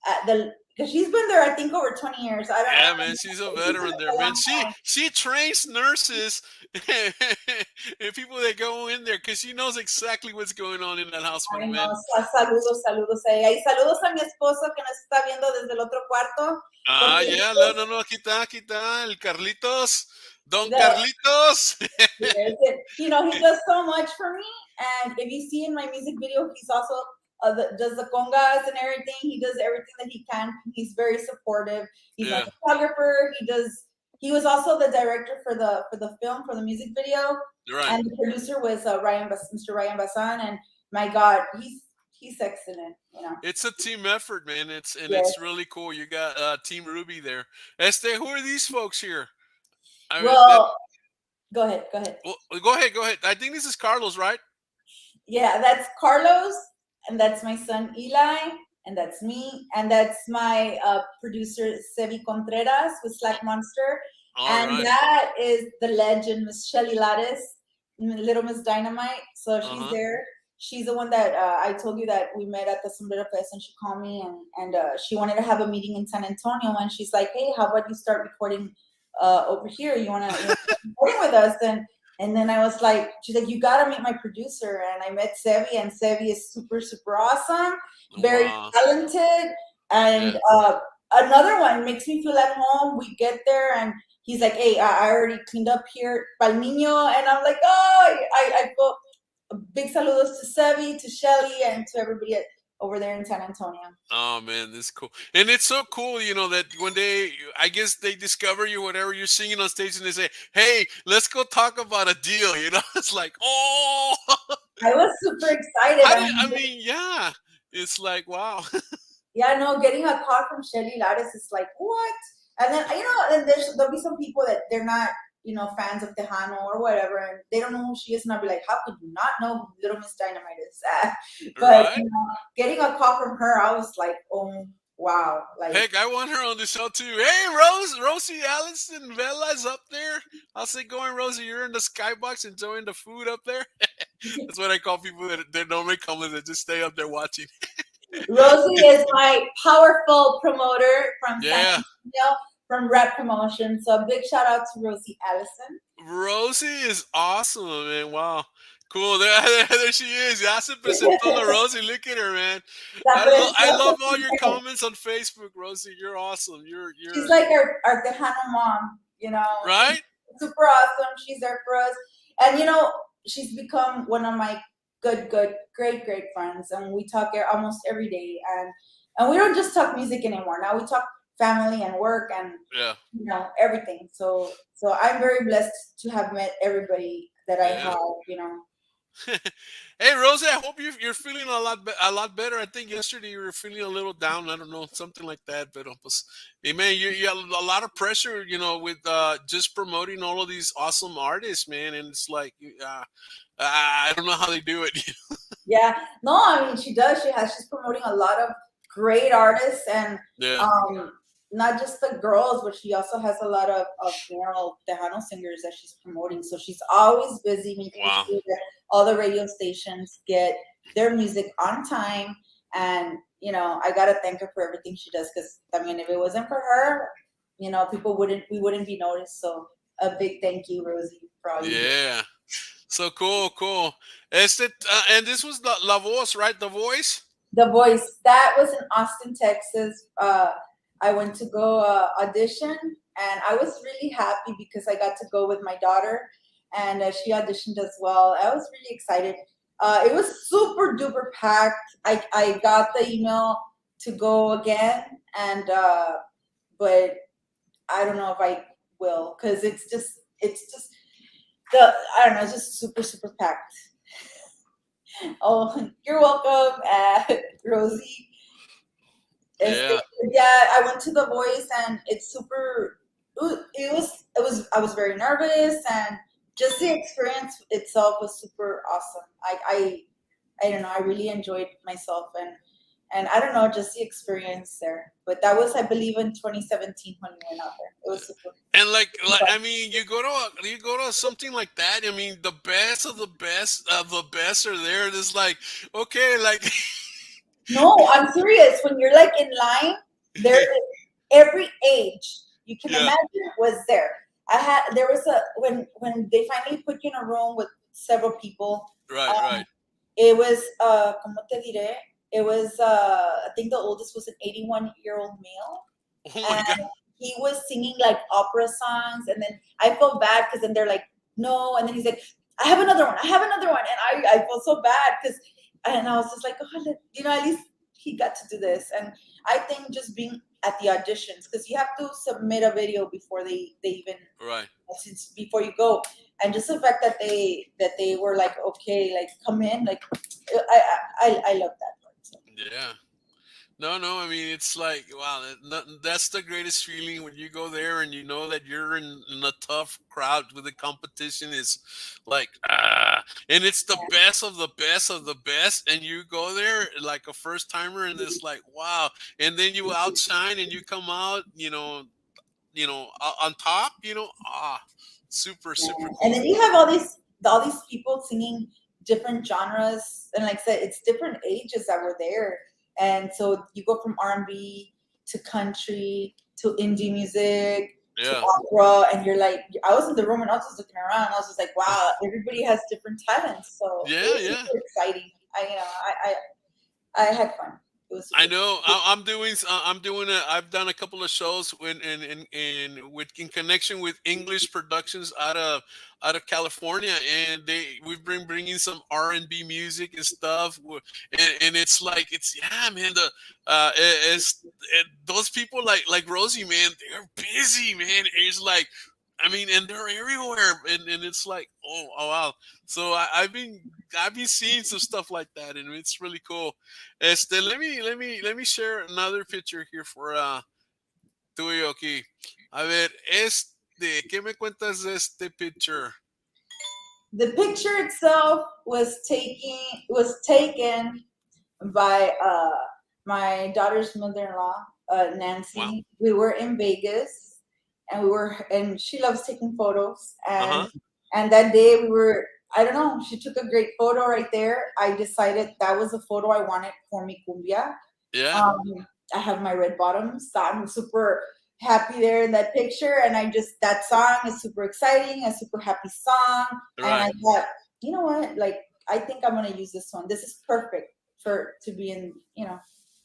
at the because she's been there I think over 20 years. I don't Yeah, know. man. She's a She's been veteran there, there a man. long She time. she trains nurses and people that go in there because she knows exactly what's going on in that hospital, Ay, no, man. saludos, saludos a ella. Y saludos a mi esposo que nos está viendo desde el otro cuarto. Ah, Porque yeah. No, no, no. Aquí está el Carlitos. Don the, Carlitos. he does so much for me. And if you see in my music video, he's also does the congas and everything. He does everything that he can. He's very supportive. He's my Yeah. photographer. He was also the director for the film, for the music video. Right. And the producer was Mr. Ryan Basan. And my God, he's excellent. It's a team effort, man. Yes. It's really cool. You got Team Ruby there. Who are these folks here? I mean, that. Well, go ahead. Go ahead. Well, go ahead. Go ahead. I think this is Carlos, right? Yeah, that's Carlos, and that's my son Eli, and that's me, and that's my producer Sevi Contreras with Slack Monster, All and right. that is the legend Miss Shelly Lattis, Little Miss Dynamite. So Uh she's huh. there. She's the one that I told you that we met at the Sombrero Fest, and she called me, and she wanted to have a meeting in San Antonio, and she's like, "Hey, how about you start recording over here? You wanna start recording with us?" And then I was like, she's like, you gotta meet my producer. And I met Sevi, and Sevi is super, super awesome, very Wow. talented. And Yeah. another one makes me feel at home. We get there, and he's like, hey, I already cleaned up here, Pal Niño. And I'm like, oh, I go, big saludos to Sevi, to Shelly, and to everybody over there in San Antonio. Oh man, this is cool, and it's so cool, that when I guess they discover you, whatever you're singing on stage, and they say, "Hey, let's go talk about a deal," it's like, oh, I was super excited. I mean, yeah, it's like, wow, Yeah, no, getting a call from Shelly Lattis is like, what? And then, and there'll be some people that they're not, fans of Tejano or whatever, and they don't know who she is. And I'll be like, how could you not know who Little Miss Dynamite is? But, right? getting a call from her, I was like, oh, wow. Like, Heck, I want her on the show too. Hey, Rosie Allison Vela's up there. How's it going, Rosie? You're in the skybox enjoying the food up there. That's what I call people that normally come that just stay up there watching. Rosie is my powerful promoter from San Yeah. Antonio, from Rep Promotion. So a big shout out to Rosie Allison. Rosie is awesome, man. Wow. Cool. There she is. Ya se presentó la Rosie. Look at her, man. I love all your comments on Facebook, Rosie. You're awesome. She's like our Tejano mom, She's right. super awesome. She's there for us. And, she's become one of my good, great friends. And we talk almost every day. And we don't just talk music anymore. Now we talk family and work and, Yeah. everything. So I'm very blessed to have met everybody that I have, Hey, Rosie, I hope you're feeling a lot better. I think yesterday you were feeling a little down. I don't know, something like that. But hey, man, you have a lot of pressure, with just promoting all of these awesome artists, man. And it's like, I don't know how they do it. Yeah, no, I mean she does. She's promoting a lot of great artists, and Yeah. not just the girls, but she also has a lot of male Tejano singers that she's promoting. So she's always busy making Wow. sure that all the radio stations get their music on time. And I gotta thank her for everything she does, because I mean, if it wasn't for her, we wouldn't be noticed. So a big thank you, Rosie, for all you do. Yeah. So cool, cool. And this was La Voz, right? The Voice. The Voice, that was in Austin, Texas. I went to go audition, and I was really happy because I got to go with my daughter, and she auditioned as well. I was really excited. It was super duper packed. I got the email to go again, and but I don't know if I will, because it's just the I don't know, it's just super super packed. Oh, you're welcome, Rosie. Este, Yeah. yeah, I went to The Voice, and it's super. I was very nervous, and just the experience itself was super awesome. I don't know. I really enjoyed myself, and I don't know, just the experience there. But that was, I believe, in 2017 when we went out there. It was super. And like I mean, you go to something like that. I mean, the best of the best are there. It's like okay, like No, I'm serious. When you're like in line, there is every age you can yeah, imagine was there. There was a when they finally put you in a room with several people. right, right. It was como te diré? It was I think the oldest was an 81-year-old male, Oh my god. and he was singing like opera songs, and then I felt bad because then they're like no, and then he's like I have another one, and I felt so bad because and I was just like oh at least he got to do this. And I think just being at the auditions, because you have to submit a video before they even Right. since before you go, and just the fact that they were like okay, like come in, like I love that part. So. Yeah. No, no. I mean, it's like wow. That's the greatest feeling when you go there and you know that you're in a tough crowd with the competition. Is like and it's the best of the best of the best, and you go there like a first timer, and it's like wow. And then you outshine and you come out, on top. Super Yeah. super And cool. then you have all these people singing different genres, and like I said, it's different ages that were there. And so you go from R&B to country to indie music to Yeah. opera, and you're like, I was in the room and I was just looking around, and I was just like, wow, everybody has different talents. So it Yeah, was yeah. super exciting. I had fun. It was I super. know. I'm doing. I'm doing. I've done a couple of shows in connection with English productions out of California, and we've been bringing some R&B music and stuff, and it's like it's yeah, man. Those people like Rosie, man. They're busy, man. It's like. I mean, and they're everywhere, and it's like, oh wow. So I've been seeing some stuff like that, and it's really cool. Let me share another picture here for tuyo aquí. A ver, ¿qué me cuentas de este picture? The picture itself was taken by my daughter's mother-in-law, Wow. Nancy. We were in Vegas, and she loves taking photos. Uh And huh. that day we were, I don't know, she took a great photo right there. I decided that was the photo I wanted for mi cumbia. Yeah. I have my red bottoms. So I'm super happy there in that picture, and that song is super exciting, a super happy song. And Right. I thought, you know what, like I think I'm gonna use this one. This is perfect for to be in. And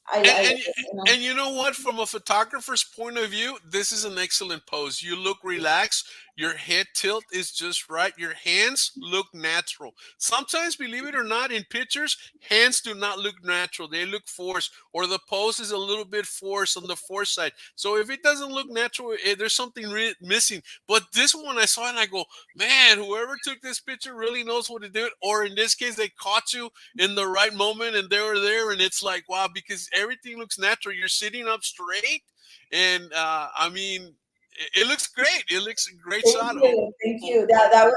I love and it. and you know what? From a photographer's point of view, this is an excellent pose. You look relaxed. Your head tilt is just right. Your hands look natural. Sometimes, believe it or not, in pictures, hands do not look natural. They look forced, or the pose is a little bit forced on the force side. So if it doesn't look natural, there's something missing. But this one, I saw it and I go, man, whoever took this picture really knows what to do. Or in this case, they caught you in the right moment and they were there, and it's like wow, because everything looks natural. You're sitting up straight, and I mean it looks great. It looks a great Thank shot. you, thank you. That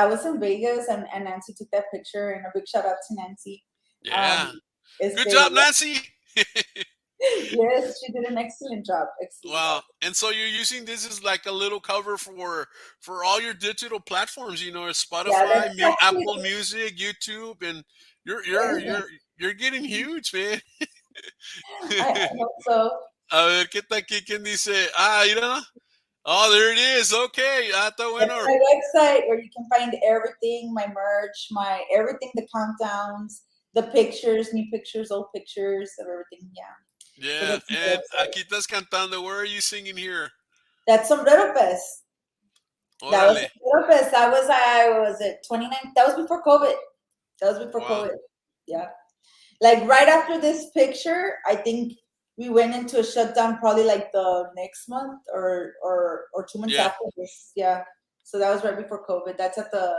was in Vegas, and Nancy took that picture. And a big shout out to Nancy. Yeah, Um, good este, job, Nancy. yes, she did an excellent job. Excellent job. Wow. And so you're using this as like a little cover for all your digital platforms, Yeah, Spotify, that's actually Apple Music, YouTube, and you're you're everything. you're you're getting huge, man. I hope so. A ver, ¿qué está aquí? ¿Quién dice? Mira. Oh, there it is. Okay, está That's bueno. my website where you can find everything, my merch, my everything, the countdowns, the pictures, new pictures, old pictures of everything. Yeah. So Yeah, that's my and website. aquí estás cantando. Where are you singing here? That's Sombrero Fest. That was Órale. Sombrero Fest. I was at 29. That was before COVID. That was before Wow. COVID. Yeah. Like right after this picture, I think we went into a shutdown probably like the next month or 2 months Yeah. after this. Yeah. So that was right before COVID. That's at the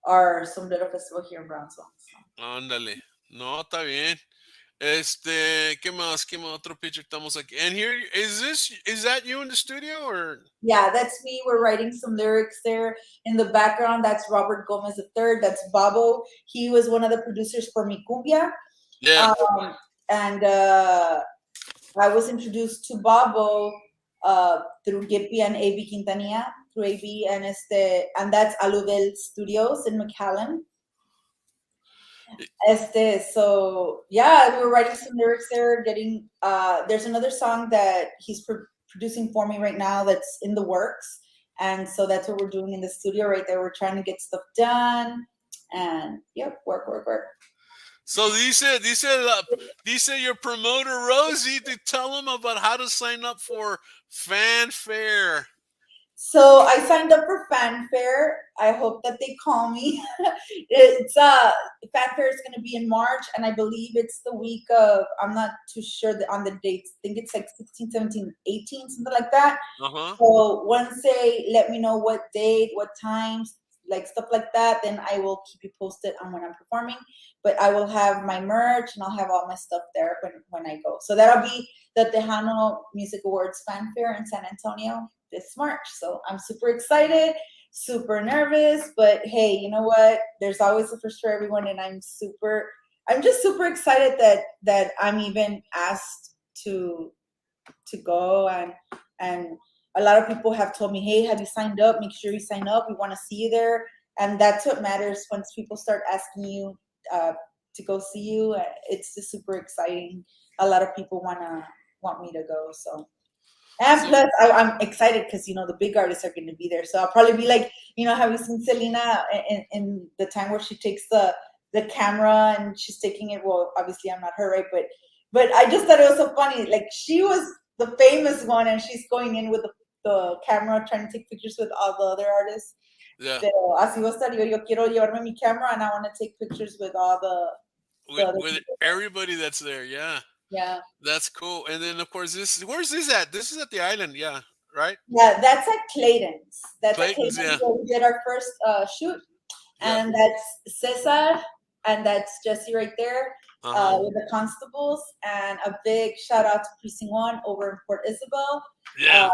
our Sombrero Festival here in Brownsville. So. Ándale. No, está bien. ¿Qué más? ¿Qué más? Otro picture estamos aquí. And here, is that you in the studio or? Yeah, that's me. We're writing some lyrics there. In the background, that's Robert Gomez III. That's Babo. He was one of the producers for Mi Cumbia. Yeah. And I was introduced to Babo through Gippy and AB Quintanilla, through AB and that's Alubel Studios in McAllen. So yeah, we were writing some lyrics there, getting there's another song that he's producing for me right now that's in the works. And so that's what we're doing in the studio right there. We're trying to get stuff done and yep, work. So dice your promoter Rosie to tell him about how to sign up for fanfare. So I signed up for fanfare. I hope that they call me. It's fanfare is going to be in March, and I believe it's the week of. I'm not too sure on the dates. I think it's like 16, 17, 18, something like that. Uh-huh. So once they let me know what date, what times, like stuff like that, then I will keep you posted on when I'm performing. But I will have my merch and I'll have all my stuff there when I go. So that'll be the Tejano Music Awards fanfare in San Antonio this March. So I'm super excited, super nervous, but hey, you know what? There's always a first for everyone, and I'm just super excited that I'm even asked to go and a lot of people have told me, hey, have you signed up? Make sure you sign up. We want to see you there. And that's what matters once people start asking you to go see you. It's just super exciting. A lot of people want me to go. So and plus, I'm excited because the big artists are going to be there. So I'll probably be like, have you seen Selena in the time where she takes the camera and she's taking it? Well, obviously I'm not her, right? But I just thought it was so funny. Like she was the famous one, and she's going in with the camera, trying to take pictures with all the other artists. Yeah. Pero así va a estar. Yo quiero llevarme mi camera, and I want to take pictures with all the other With people. everybody that's there. Yeah. Yeah. That's cool. And then of course where's this at? This is at the island, yeah, right? Yeah, that's at Clayton's. That's at Clayton's, Clayton's yeah. where we did our first shoot. Yeah. And that's Cesar, and that's Jesse right there Uh-huh. with the constables. And a big shout out to Precinct 1 over in Port Isabel. Yeah.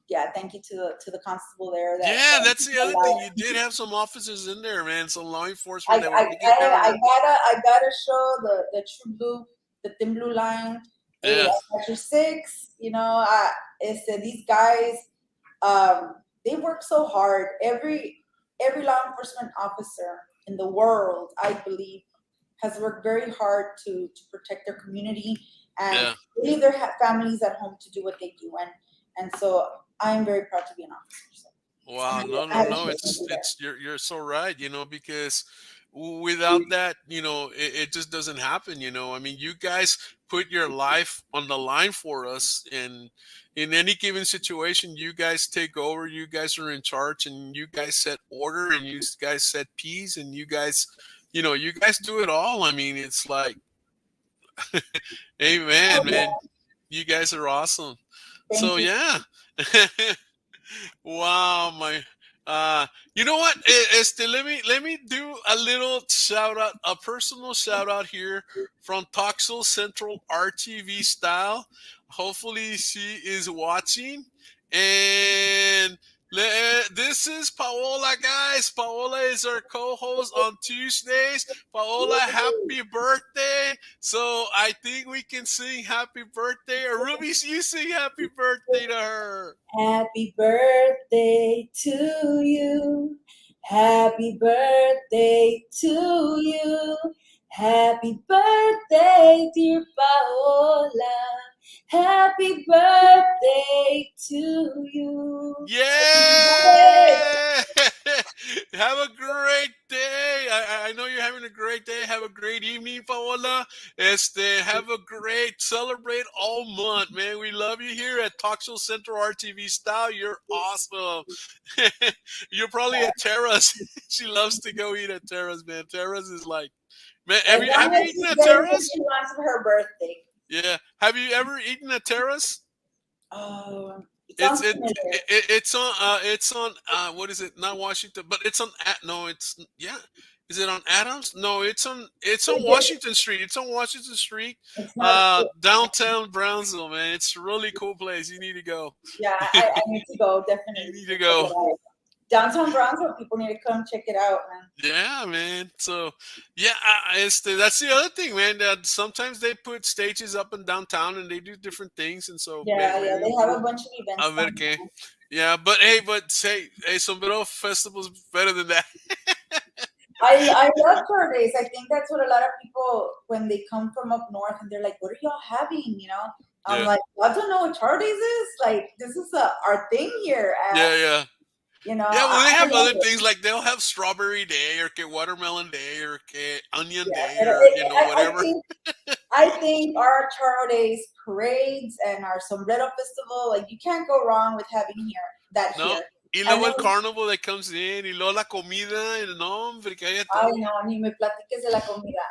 Yeah, thank you to the constable there. Yeah, that's the other thing. Allowed. You did have some officers in there, man. Some law I, enforcement that were I, taking care of I, I you. gotta show the true blue, the thin blue line. Hey, Yeah. Measure 6. These guys, they work so hard. Every law enforcement officer in the world, I believe, has worked very hard to protect their community and Yeah. leave their families at home to do what they do. And so I'm very proud to be an officer. So. Wow, And no, I no, had a no. chance to do that. You're so right, because without that, it just doesn't happen, I mean, you guys put your life on the line for us, and in any given situation, you guys take over, you guys are in charge, and you guys set order, and you guys set peace, and you guys do it all. I mean, it's like, amen, man. You guys are awesome. Thank So you. yeah. Wow, my you know what? Let me do a little shout out, a personal shout out here from Toxel Central RTV style. Hopefully she is watching. And this is Paola, guys. Paola is our co-host on Tuesdays. Paola, happy birthday. So I think we can sing happy birthday. Or Ruby, you sing happy birthday to her. Happy birthday to you. Happy birthday to you. Happy birthday, dear Paola. Happy birthday to you. Yeah. Have a great day. I know you're having a great day. Have a great evening, Paola. Have a great celebrate all month, man. We love you here at Talk Show Central RTV Style. You're awesome. You're probably at Terrace. She loves to go eat at Terrace, man. Terrace is like, man. As Have long you as eaten she's at getting what Terrace? she wants for her birthday. Yeah. Have you ever eaten at Terrace? Oh, it It's sounds it, familiar. it's on what is it? Not Washington, but it's on no, it's yeah. Is it on Adams? No, it's on Washington Street. It's on Washington Street, It's not. downtown Brownsville, man. It's a really cool place. You need to go. Yeah, I need to go You definitely. need to go. Downtown Brownsville, people need to come check it out, man. Yeah, man. So, yeah, that's the other thing, man. That sometimes they put stages up in downtown and they do different things, and so Yeah, maybe they have a bunch of a events ver coming qué. up. Yeah, but say, hey, Sombrero Festival's better than that. I love tour days. I think that's what a lot of people, when they come from up north and they're like, what are y'all having? I'm Yeah, like, I don't know what tour days is. Like, this is our thing here. yeah, yeah. Yeah, well, they I have love other it. they'll have strawberry day or que watermelon day or que onion Yeah, day but or whatever. I think our tour days, parades, and our sombrero festival, like, you can't go wrong with having that No, here. y And luego then el carnival that comes in y luego la comida, y no, hombre, cállate. ay, no, ni me platiques de la comida.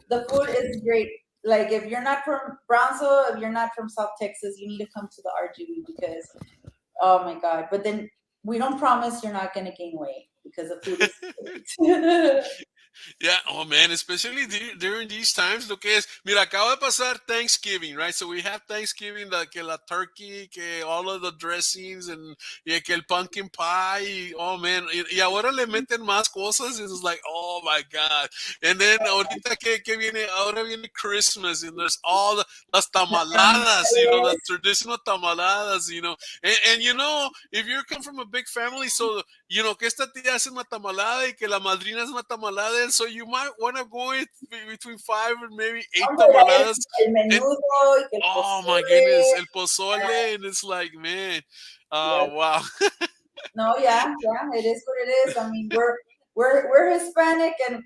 The food is great. Like, if you're not from Brownsville, if you're not from South Texas, you need to come to the RGB because, oh my God. But then we don't promise you're not going to gain weight because the food is great. Yeah, oh man, especially during these times, lo que es, mira, acaba de pasar Thanksgiving, right? So we have Thanksgiving, que la turkey, que all of the dressings, y que el pumpkin pie, oh man, y ahora le meten más cosas, it's like, oh my God. And then ahorita que viene, ahora viene Christmas, and there's all las tamaladas, the traditional tamaladas, and if you come from a big family, so que esta tía hace una tamalada y que la madrina es una tamalada, and so you might want to go between 5 and maybe 8 tamaladas. El And menudo y que el oh my goodness, pozole. el pozole, and it's like, man, Yeah. wow. No, yeah, it is what it is. I mean, we're Hispanic, and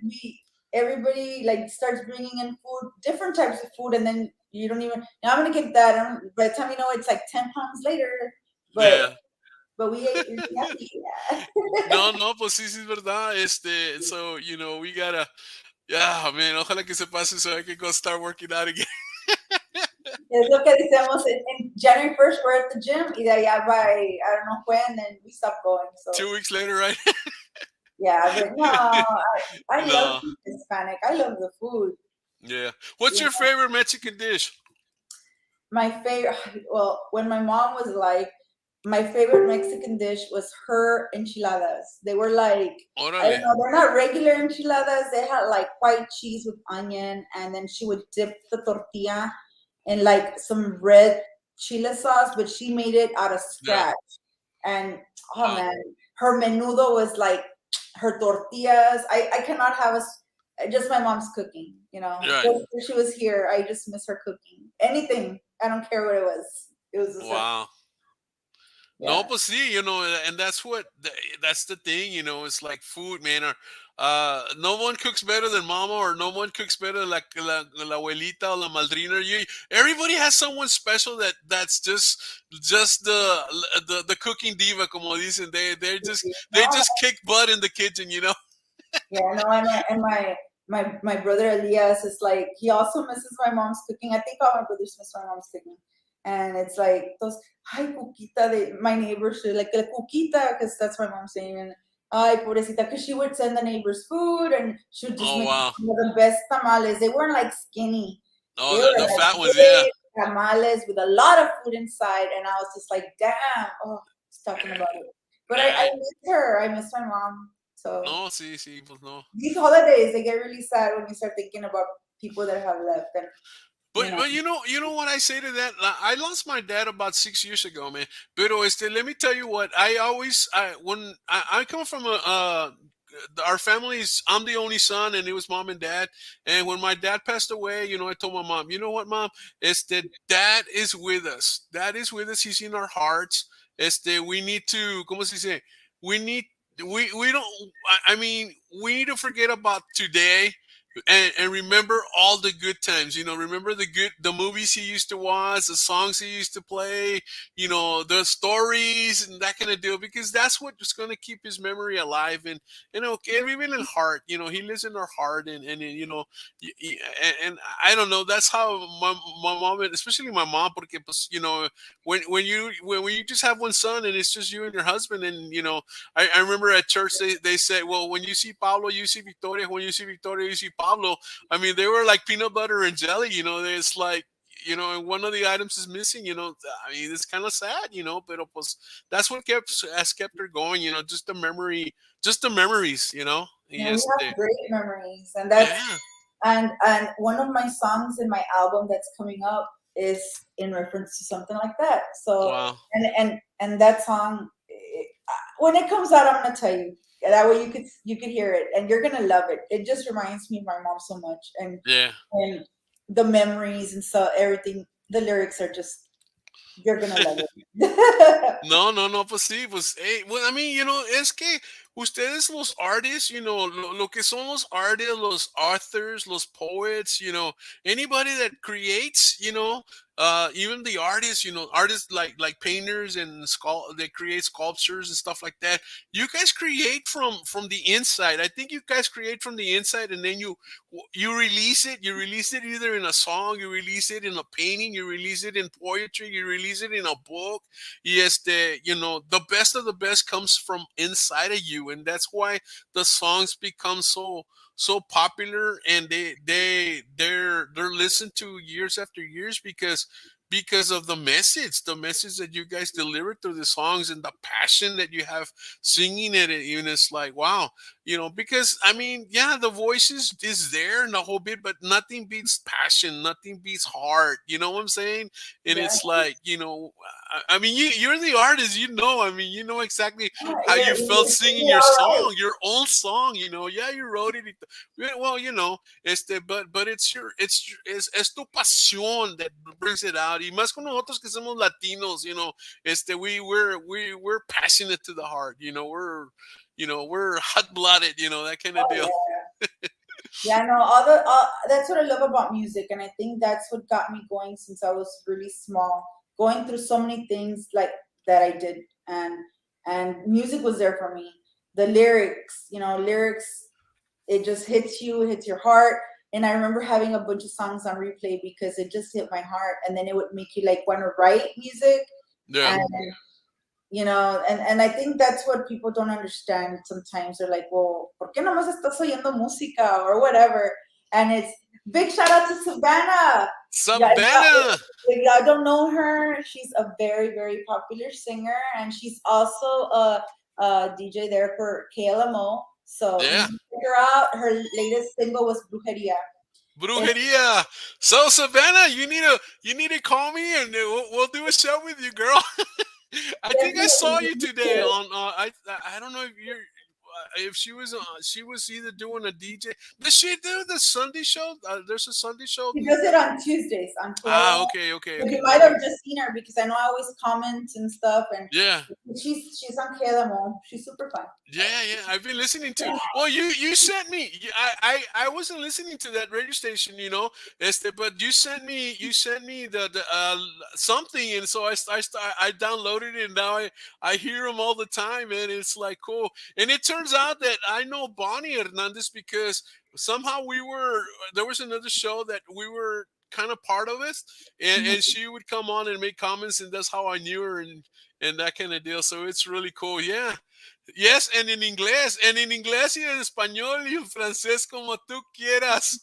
everybody like starts bringing in food, different types of food, and then you don't even. Now I'm gonna get that. By the time you know, it's like 10 pounds later. But Yeah. but we ate. Yeah. No, pues sí, es verdad. So, we gotta, yeah, man, ojalá que se pase so I can go start working out again. Es lo que decimos in January 1st, we're at the gym, y de allá by I don't know when, then we stop going. So 2 weeks later, right? yeah, but no, I love No. Hispanic. I love the food. Yeah. What's Yeah. your favorite Mexican dish? My favorite, well, when my mom was alive, my favorite Mexican dish was her enchiladas. They were like, I don't Órale. know, they're not regular enchiladas. They had like white cheese with onion, and then she would dip the tortilla in like some red chile sauce, but she made it out of Yeah. scratch. And oh Wow. man, her menudo was like her tortillas. I cannot have just my mom's cooking, Right. Just when she was here, I just miss her cooking. Anything. I don't care what it was. It was just Wow. yeah. No, but see, and that's the thing, it's like food, man. Or, no one cooks better than mama, or no one cooks better than la abuelita or la madrina. Everybody has someone special that's just the cooking diva, como dicen. They No, just kick butt in the kitchen. yeah, no, and my brother Elias is like, he also misses my mom's cooking. I think all my brothers miss my mom's cooking. And it's like those ay Cuquita, my neighbors like la Cuquita, because that's my mom's name. And ay pobrecita, because she would send the neighbors food, and she would just Oh make wow. some of the best tamales. They weren't like skinny. Oh, They were the like fat ones, big yeah. tamales with a lot of food inside. And I was just like, damn, oh, just talking about it. But I miss her. I miss my mom. So no, sí, pues no. these holidays, they get really sad when you start thinking about people that have left. And But you know what I say to that? I lost my dad about 6 years ago, man. Pero let me tell you what I always when I come from our family's, I'm the only son, and it was mom and dad. And when my dad passed away, I told my mom, you know what, mom, it's that dad is with us. Dad is with us. He's in our hearts. We need to, como se dice, we need, we don't, I mean, we need to forget about today and remember all the good times. Remember the movies he used to watch, the songs he used to play, the stories and that kind of deal, because that's what's going to keep his memory alive. And even in heart, he lives in our heart. And I don't know, that's how my mom, and especially my mom, porque pues, when you just have one son and it's just you and your husband. And I remember at church they said, well, when you see Pablo, you see Victoria. When you see Victoria, you see Pablo. I mean, they were like peanut butter and jelly. It's like, and one of the items is missing. I mean, it's kind of sad. But pues, that's what has kept her going. Just the memory, just the memories. We have great memories, and yeah. and one of my songs in my album that's coming up is in reference to something like that. So Wow. and that song, when it comes out, I'm gonna tell you. That way you could hear it and you're gonna love it. It just reminds me of my mom so much, and Yeah. and the memories and so everything. The lyrics are just, you're gonna love it. No, no, no, pues sí, pues, well, I mean, es que ustedes los artists, lo que son los artists, los authors, los poets, anybody that creates, even the artists, artists like painters and they create sculptures and stuff like that. You guys create from the inside. I think you guys create from the inside, and then you release it. You release it either in a song, you release it in a painting, you release it in poetry, you release it in a book. Yes, the best of the best comes from inside of you, and that's why the songs become so popular, and they're listened to years after years, because of the message that you guys deliver through the songs, and the passion that you have singing it. And it's like, wow, because I mean, yeah, the voice is there and the whole bit, but nothing beats passion, nothing beats heart. You know what I'm saying? And Yeah. it's like, I mean, you're the artist, I mean, you know exactly how you felt singing your Right. song, your own song. Yeah, you wrote it. Well, but es tu pasión that brings it out. Y más con nosotros que somos Latinos, we're passionate to the heart. We're hot blooded. That kind of Oh, deal. yeah. Yeah, no, that's what I love about music, and I think that's what got me going since I was really small, going through so many things like that I did, and music was there for me. The lyrics, lyrics, it just hits you, it hits your heart. And I remember having a bunch of songs on replay because it just hit my heart, and then it would make you like want to write music. Yeah. And and I think that's what people don't understand sometimes. They're like, well, ¿por qué nomás estás oyendo música or whatever? And it's big shout out to Savannah. Savannah. If y'all don't know her, she's a very, very popular singer, and she's also a DJ there for KLMO. So you Yeah. can check her out. Her latest single was Brujeria. Brujeria. So Savannah, you need to call me, and we'll do a show with you, girl. I think I saw you today on. I don't know if you're. If she was either doing a DJ. Does she do the Sunday show? There's a Sunday show. She does it on Tuesdays on 12. Okay, okay, But okay. you might have just seen her because I know I always comment and stuff, and Yeah. she's on KLMO. She's super fun. Yeah, yeah. I've been listening to. Well, you sent me. I wasn't listening to that radio station, but you sent me the something, and so I downloaded it, and now I hear them all the time, and it's like cool. And it turns out that I know Bonnie Hernandez because somehow there was another show that we were kind of part of it, and she would come on and make comments, and that's how I knew her, and that kind of deal. So it's really cool. Yeah. Yes, en inglés y en español y en francés como tú quieras.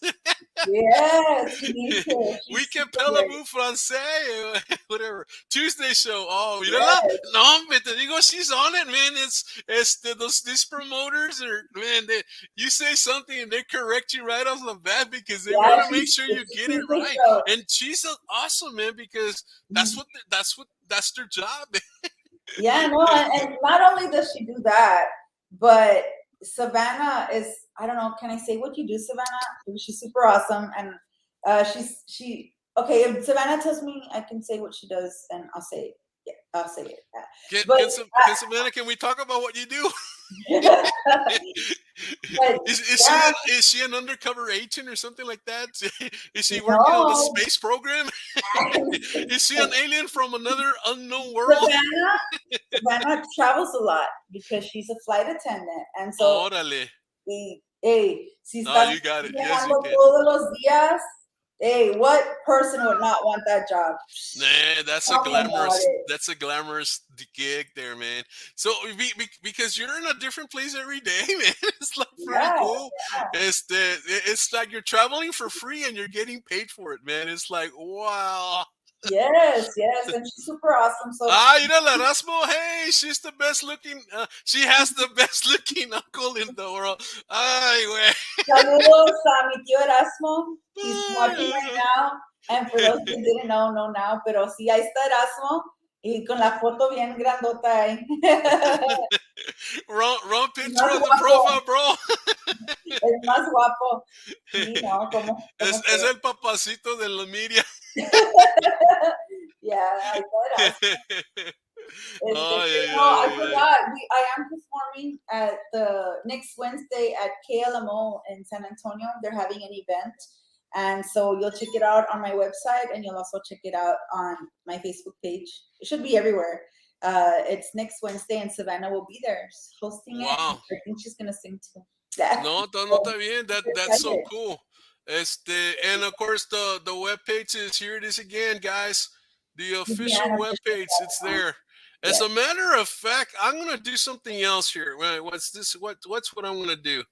Yes, you need to. We She's can super great. parler français, whatever. Tuesday show. Oh, mírala. Yes. No, hombre, te digo, she's on it, man. These promoters are, man, you say something and they correct you right off the bat because they want to make sure you get it right. And she's awesome, man, because that's their job. Yeah, no, and not only does she do that, but Savannah is, I don't know, can I say what you do, Savannah? She's super awesome. And okay, if Savannah tells me I can say what she does, and I'll say it. Yeah, I'll say it. But Can Savannah, can we talk about what you do? but yeah, Is she an undercover agent or something like that? Is she working on a no, space program? I can say Is she an it. alien from another unknown world? Savannah travels a lot because she's a flight attendant, and so Órale. si No, estás you got it. Yes, you viajando can. todos los días, what person would not want that job? Nah, Tell me about it. that's a glamorous gig there, man. So because you're in a different place every day, man. It's like pretty Yeah, cool. yeah. It's like you're traveling for free and you're getting paid for it, man. It's like wow. Yes, and she's super awesome. So Ah, mira la Erasmo. Hey, she's the best looking. She has the best looking uncle in the world. Ay, güey. saludos a mi tío Erasmo. He's watching Ay, right now. And for those who didn't know now, pero sí, ahí está Erasmo. Y con la foto bien grandota ahí. wrong picture Más on the guapo, profile, bro. el más guapo. Sí, no, como Es el papacito de la media. yeah, I thought Erasmo. Ay, ay, No, ay, I ay, ay. forgot. I am performing at the next Wednesday at KLMO in San Antonio. They're having an event. And so you'll check it out on my website, and you'll also check it out on my Facebook page. It should be everywhere. It's next Wednesday, and Savannah will be there hosting it. Wow. I think she's gonna sing too. No, no está bien. That's so Excited. cool. And of course the web page is, here it is again, guys. The official web page, it's there. As Yes. a matter of fact, I'm gonna do something else here. Wait, what's this? What's what I'm gonna do?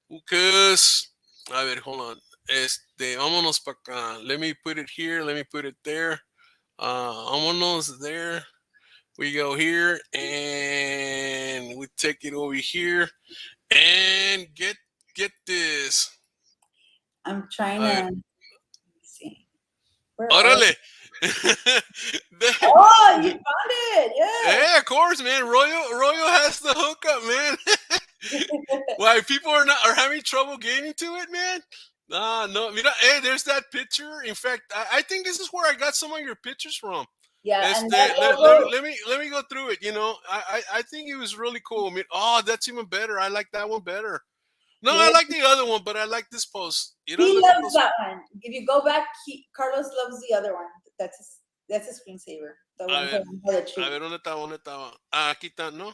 Because a ver, hold on. Vámonos para acá. Let me put it here. Let me put it there. Vámonos there. We go here and we take it over here and get this. I'm trying A ver. to see. Where are Órale. Oh, you found it. Yeah. Yeah, of course, man. Royo has the hookup, man. Why people are having trouble getting to it, man? No. Mira, hey, there's that picture. In fact, I think this is where I got some of your pictures from. Yeah, and that Let, logo. let me go through it. You know, I think it was really cool. I mean, oh, that's even better. I like that one better. No, I Yeah, like the other one, but I like this post. You know, he look at loves those. that one. If you go back, Carlos loves the other one. That's a screensaver. The one for the tree. A ver, ¿dónde está? ¿Dónde estaba? Ah, aquí está, ¿no?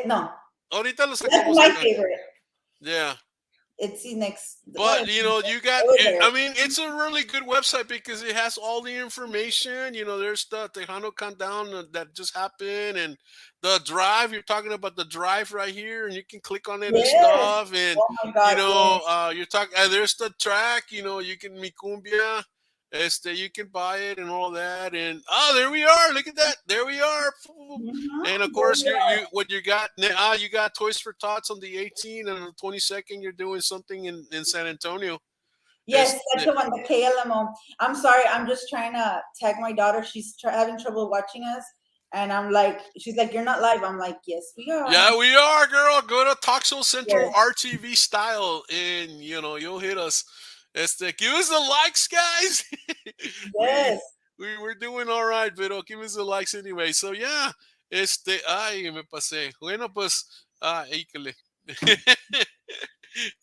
No, Ahorita lo that's sacamos my acá. favorite. Yeah. It's the next. But you know, you got. there. I mean, it's a really good website because it has all the information. You know, there's the Tejano countdown that just happened, and the drive. You're talking about the drive right here, and you can click on it and Yes. stuff. And Oh my God. you know, yes. you're talking. There's the track. You know, you can mi cumbia. You can buy it and all that, and there we are. Look at that. There we are. Mhm. And of There course, we are. you got Toys for Tots on the 18th, and on the 22nd, you're doing something in San Antonio. Yes, that's the one, the KLMO. I'm sorry, I'm just trying to tag my daughter. She's having trouble watching us. And I'm like, she's like, you're not live. I'm like, yes, we are. Yeah, we are, girl. Go to Talk Show Central Yes. RTV style, and you know you'll hit us. Give us the likes, guys. Yes. We're doing all right, pero give us the likes anyway. So yeah, ay, me pasé. Bueno, pues, híjole. Pero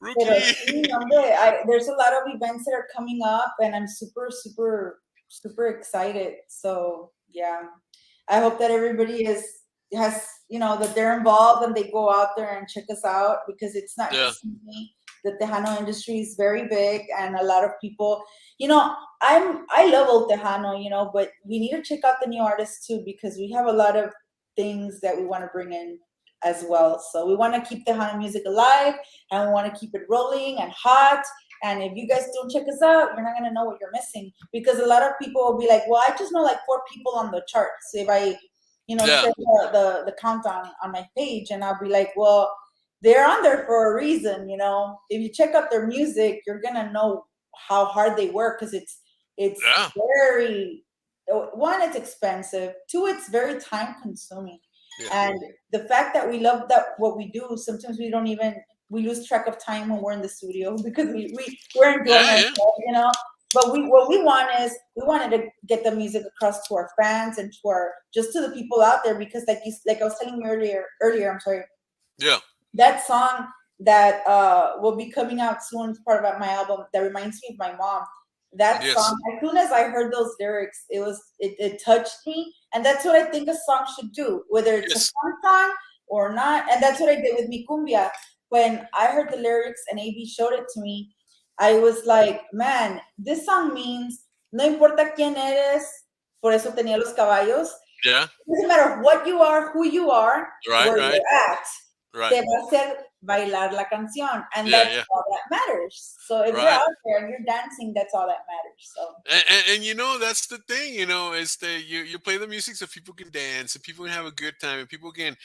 Rookie. sí, hombre, there's a lot of events that are coming up, and I'm super, super, super excited. So yeah, I hope that everybody has that they're involved and they go out there and check us out, because it's not Yeah. just me. The Tejano industry is very big, and a lot of people, I love old Tejano, but we need to check out the new artists too, because we have a lot of things that we want to bring in as well. So we want to keep Tejano music alive, and we want to keep it rolling and hot. And if you guys don't check us out, you're not going to know what you're missing, because a lot of people will be like, well, I just know like 4 people on the charts. If I, share the countdown on my page, and I'll be like, well, they're on there for a reason. If you check out their music, you're going to know how hard they work, because it's very, one, it's expensive. 2, it's very time consuming. Yeah. And the fact that we love that what we do, sometimes we lose track of time when we're in the studio because we're enjoying Yeah. ourselves, Yeah. you know. But what we want is we wanted to get the music across to our fans and to our just to the people out there because like I was telling you earlier, I'm sorry, Yeah. that song that will be coming out soon as part of my album that reminds me of my mom. That Yes. song, as soon as I heard those lyrics, it touched me, and that's what I think a song should do, whether it's a Yes. fun song or not. And that's what I did with mi cumbia. When I heard the lyrics and AB showed it to me, I was like, man, this song means no importa quién eres, por eso tenía los caballos. Yeah. It doesn't matter what you are, who you are, Right. where Right. you're at. Right. Te va a hacer bailar la canción, and Yeah. that's Yeah. all that matters. So if you're Right. out there and you're dancing, that's all that matters. So And you know that's the thing, you know, is that you play the music so people can dance and people can have a good time and people can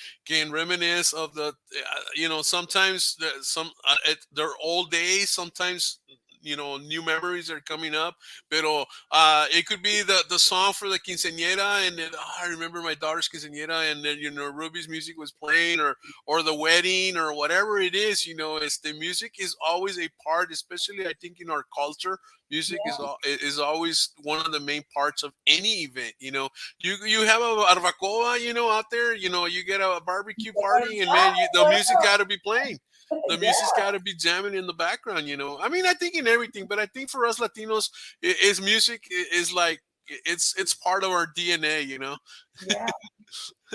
reminisce of the you know sometimes their old days, sometimes you know new memories are coming up, pero it could be the song for the quinceañera and then, I remember my daughter's quinceañera and then you know Ruby's music was playing or the wedding or whatever it is, you know, it's the music is always a part, especially I think in our culture. Music yeah, is always one of the main parts of any event. You know, you have a barbacoa, you know, out there. You know, you get a barbecue party, and man, the music got to be playing. The yeah, music's got to be jamming in the background. You know, I mean, I think in everything, but I think for us Latinos, is music is like it's part of our DNA. You know. yeah.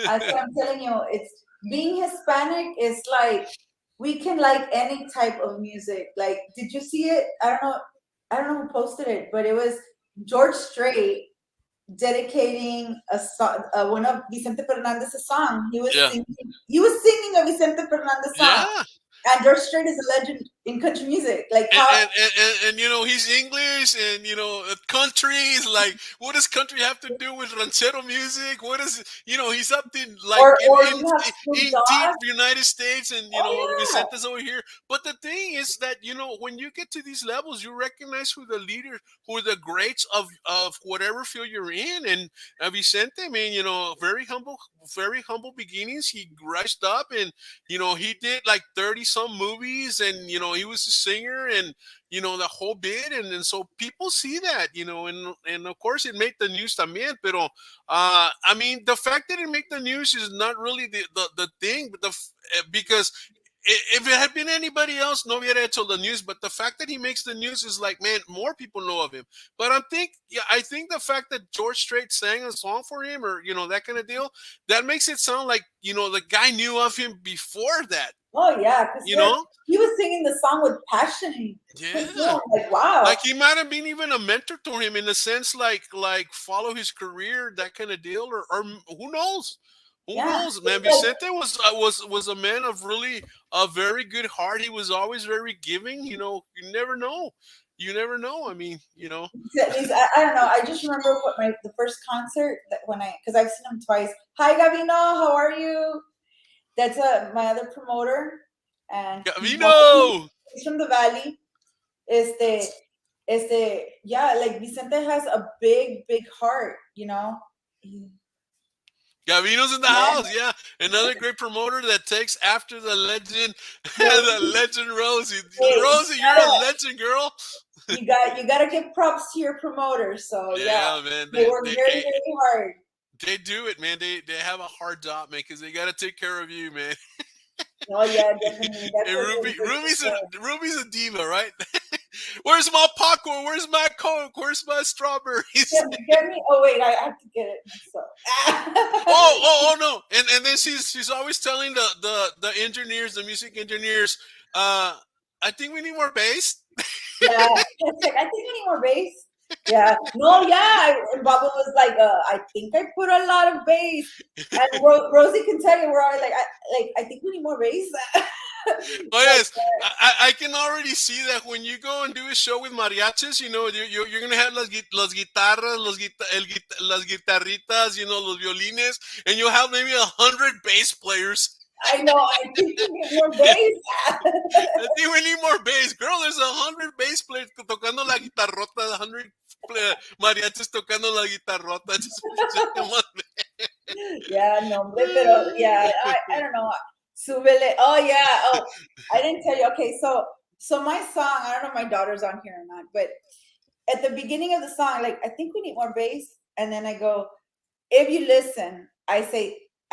As I'm telling you, it's being Hispanic is like we can like any type of music. Like, did you see it? I don't know who posted it, but it was George Strait dedicating a song, one of Vicente Fernandez's song. Yeah. He was singing a Vicente Fernandez song, Yeah. and George Strait is a legend in country music. Like and, how and, and, and you know he's English, and you know country is like, what does country have to do with ranchero music? What is, you know, he's up in like or you have Snoop in deep Dogg. United States, and you Oh know yeah, Vicente's over here. But the thing is that you know when you get to these levels, you recognize who the leaders, who are the greats of whatever field you're in. And Vicente, man, you know, very humble beginnings. He rushed up, and you know he did like 30 some movies, and you know he was a singer, and you know the whole bit, and so people see that, you know, and of course it made the news también, pero I mean the fact that it made the news is not really the thing, but because if it had been anybody else, no hubiera hecho the news. But the fact that he makes the news is like, man, more people know of him. But I think the fact that George Strait sang a song for him, or you know that kind of deal, that makes it sound like you know the guy knew of him before that. oh yeah, because You know, he was singing the song with passion. And yeah. like wow, Like he might have been even a mentor to him in a sense, like follow his career, that kind of deal, or who knows? Who yeah. knows, man? Like, Vicente was a man of really a very good heart. He was always very giving. You know, you never know. You never know. I mean, you know. I don't know. I just remember what the first concert that when because I've seen him twice. Hi Gavino, how are you? That's my other promoter, and Gavino. he's from the Valley. Este, yeah, like Vicente has a big heart, you know. Gavino's in the Yeah, house. Yeah, another great promoter that takes after the legend, the legend Rosie. hey, Rosie, you're a legend, girl. you gotta give props to your promoters. So yeah, Yeah, man. they work very hard. They do it, man. They have a hard job, man, because they got to take care of you, man. Oh yeah, definitely. That's And a really good Ruby's a diva, right? Where's my popcorn? Where's my Coke? Where's my strawberries? Get me. Oh wait, I have to get it myself. Oh no! And then she's always telling the engineers, the music engineers, I think we need more bass. Yeah, it's like I think we need more bass. Yeah, no, yeah. And Baba was like, I think I put a lot of bass. And Rosie can tell you, we're all I think we need more bass. Oh yes, I can already see that when you go and do a show with mariachis, you know, you're gonna have las guitarras, las guitarritas, you know, los violines, and you'll have maybe 100 bass players. I know. I think we need more bass. I think we need more bass, girl. There's 100 bass players tocando la guitarrota, 100 mariachis tocando la guitarrota. Just come on, man. Yeah, no, pero yeah, I don't know. Súbele. Oh yeah. Oh, I didn't tell you. Okay, so my song. I don't know if my daughter's on here or not, but at the beginning of the song, like I think we need more bass, and then I go. If you listen, I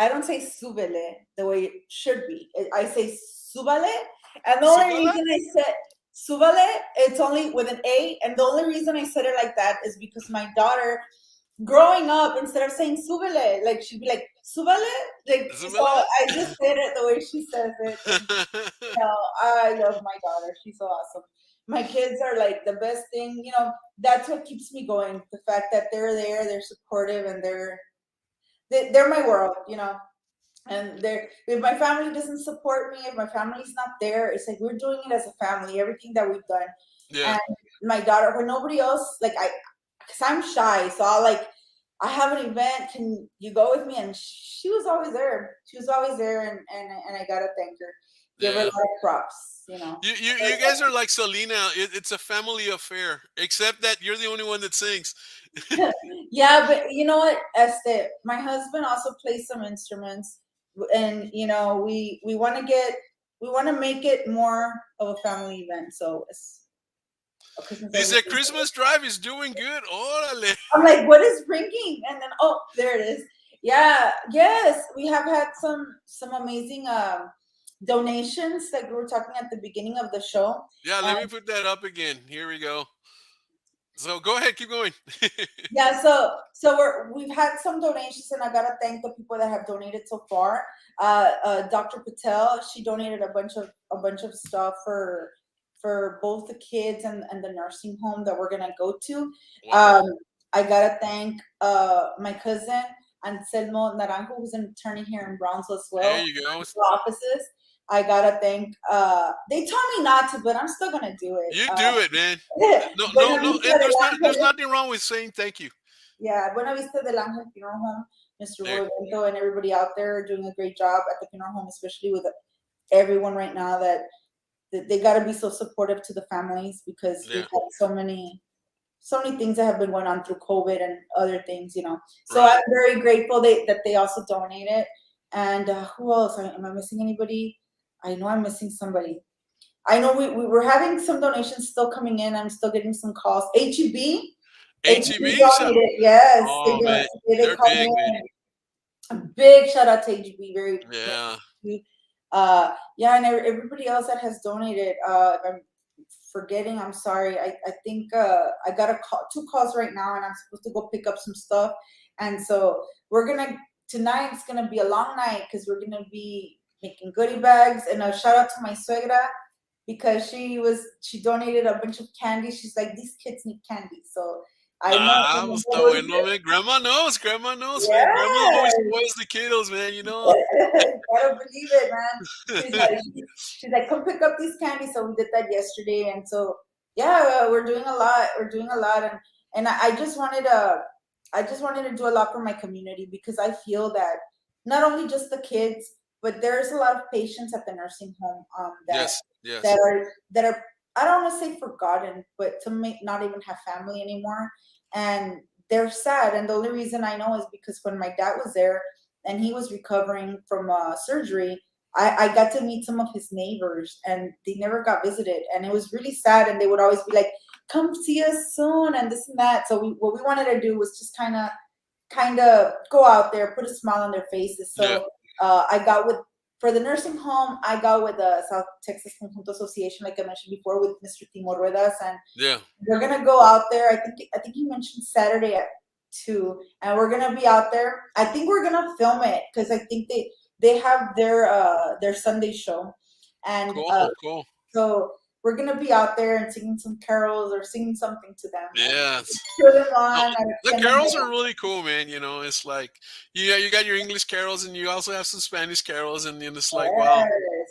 don't say súbele the way it should be. I say súbale, and the only Súbala? reason I said súbale, it's only with an A, and the only reason I said it like that is because my daughter growing up, instead of saying súbele, like she'd be like súbale, like so Súbala? I just said it the way she says it. And, I love my daughter. She's so awesome. My kids are like the best thing. That's what keeps me going. The fact that they're there, they're supportive, and they're my world. And if my family doesn't support me, if my family's not there, it's like we're doing it as a family. Everything that we've done, Yeah. and my daughter, when nobody else, like because I'm shy, so I have an event. Can you go with me? And she was always there. She was always there, and I gotta thank her. Give her a lot Yeah. of props. You guys are like Selena. It's a family affair, except that you're the only one that sings. Yeah, but you know what? My husband also plays some instruments, and we want to make it more of a family event. So it's a Christmas Dice everything. Christmas Drive is doing good. Órale. I'm like, what is ringing? And then there it is. Yeah, yes, we have had some amazing donations like we were talking at the beginning of the show. Yeah, And let me put that up again. Here we go. So go ahead, keep going. yeah, so we've had some donations, and I gotta thank the people that have donated so far. Dr. Patel, she donated a bunch of stuff for both the kids and the nursing home that we're gonna go to. Wow. I gotta thank my cousin Anselmo Naranjo, who's an attorney here in Brownsville as There well, you go. the offices. I gotta thank. They told me not to, but I'm still gonna do it. You do it, man. No, Buena no, no. Vista And del there's Ángel. nothing wrong with saying thank you. Yeah, Buena Vista del Ángel Funeral Home, Mr. There. Roy Bento, and everybody out there are doing a great job at the funeral home, especially with everyone right now that they got to be so supportive to the families because we've Yeah. had so many things that have been going on through COVID and other things. So Right. I'm very grateful that they also donated. And who else? Am I missing anybody? I know I'm missing somebody. I know we were having some donations still coming in. I'm still getting some calls. HEB. HEB HEB. donated. Yes, Oh man, they they're called big, man. in. A big shout out to HEB. Very Yeah. yeah, and everybody else that has donated. If I'm forgetting, I'm sorry. I think I got two calls right now, and I'm supposed to go pick up some stuff. And so tonight's gonna be a long night because we're gonna be making goodie bags. And a shout out to my suegra because she donated a bunch of candy. She's like, these kids need candy, so I know. Ah, pues está bueno, man. Grandma knows, man. Grandma always Yeah. spoils the kiddos, man. You know. Gotta believe it, man. She's like, come pick up these candies. So we did that yesterday, and so yeah, we're doing a lot. We're doing a lot, and I just wanted to do a lot for my community because I feel that not only just the kids, but there's a lot of patients at the nursing home that Yes. that Yes. are that are I don't want to say forgotten, but to make not even have family anymore, and they're sad. And the only reason I know is because when my dad was there and he was recovering from surgery, I got to meet some of his neighbors, and they never got visited, and it was really sad. And they would always be like, "Come see us soon," and this and that. So what we wanted to do was just kind of go out there, put a smile on their faces. Yeah. So I got with for the nursing home. I got with the South Texas Conjunto Association, like I mentioned before, with Mr. Timo Ruedas, and Yeah. we're gonna go out there. I think he mentioned Saturday at 2, and we're gonna be out there. I think we're gonna film it because I think they have their Sunday show, and Cool. Cool. so we're gonna be out there and singing some carols or singing something to them and Yes. cheer them No, on and the send them carols are home. really cool, man. You know, it's like you got your English carols and you also have some Spanish carols, and then it's like wow,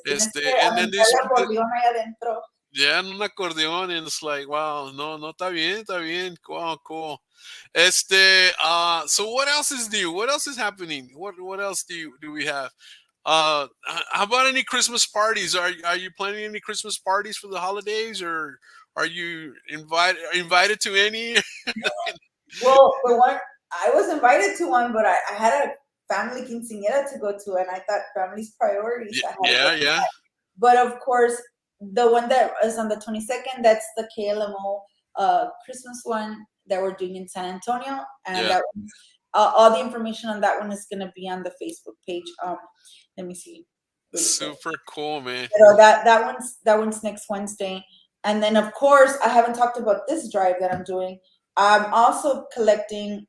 Yes, tienes que and then aventar this el acordeón ahí adentro. yeah, en un acordeón, and it's like wow, no, no, está bien, cool, cool. So what else is new? What else is happening? What else do we have? How about any Christmas parties? Are you planning any Christmas parties for the holidays, or are you invited to any? Well, for one, I was invited to one, but I had family quinceañera to go to, and I thought family's priorities. I had to go Yeah, to yeah, that. But of course, the one that is on the 22nd, that's the KLMO Christmas one that we're doing in San Antonio, and yeah. that one's, all the information on that one is going to be on the Facebook page. Let me see really quick. Super cool, man. So that one's next Wednesday, and then of course I haven't talked about this drive that I'm doing. I'm also collecting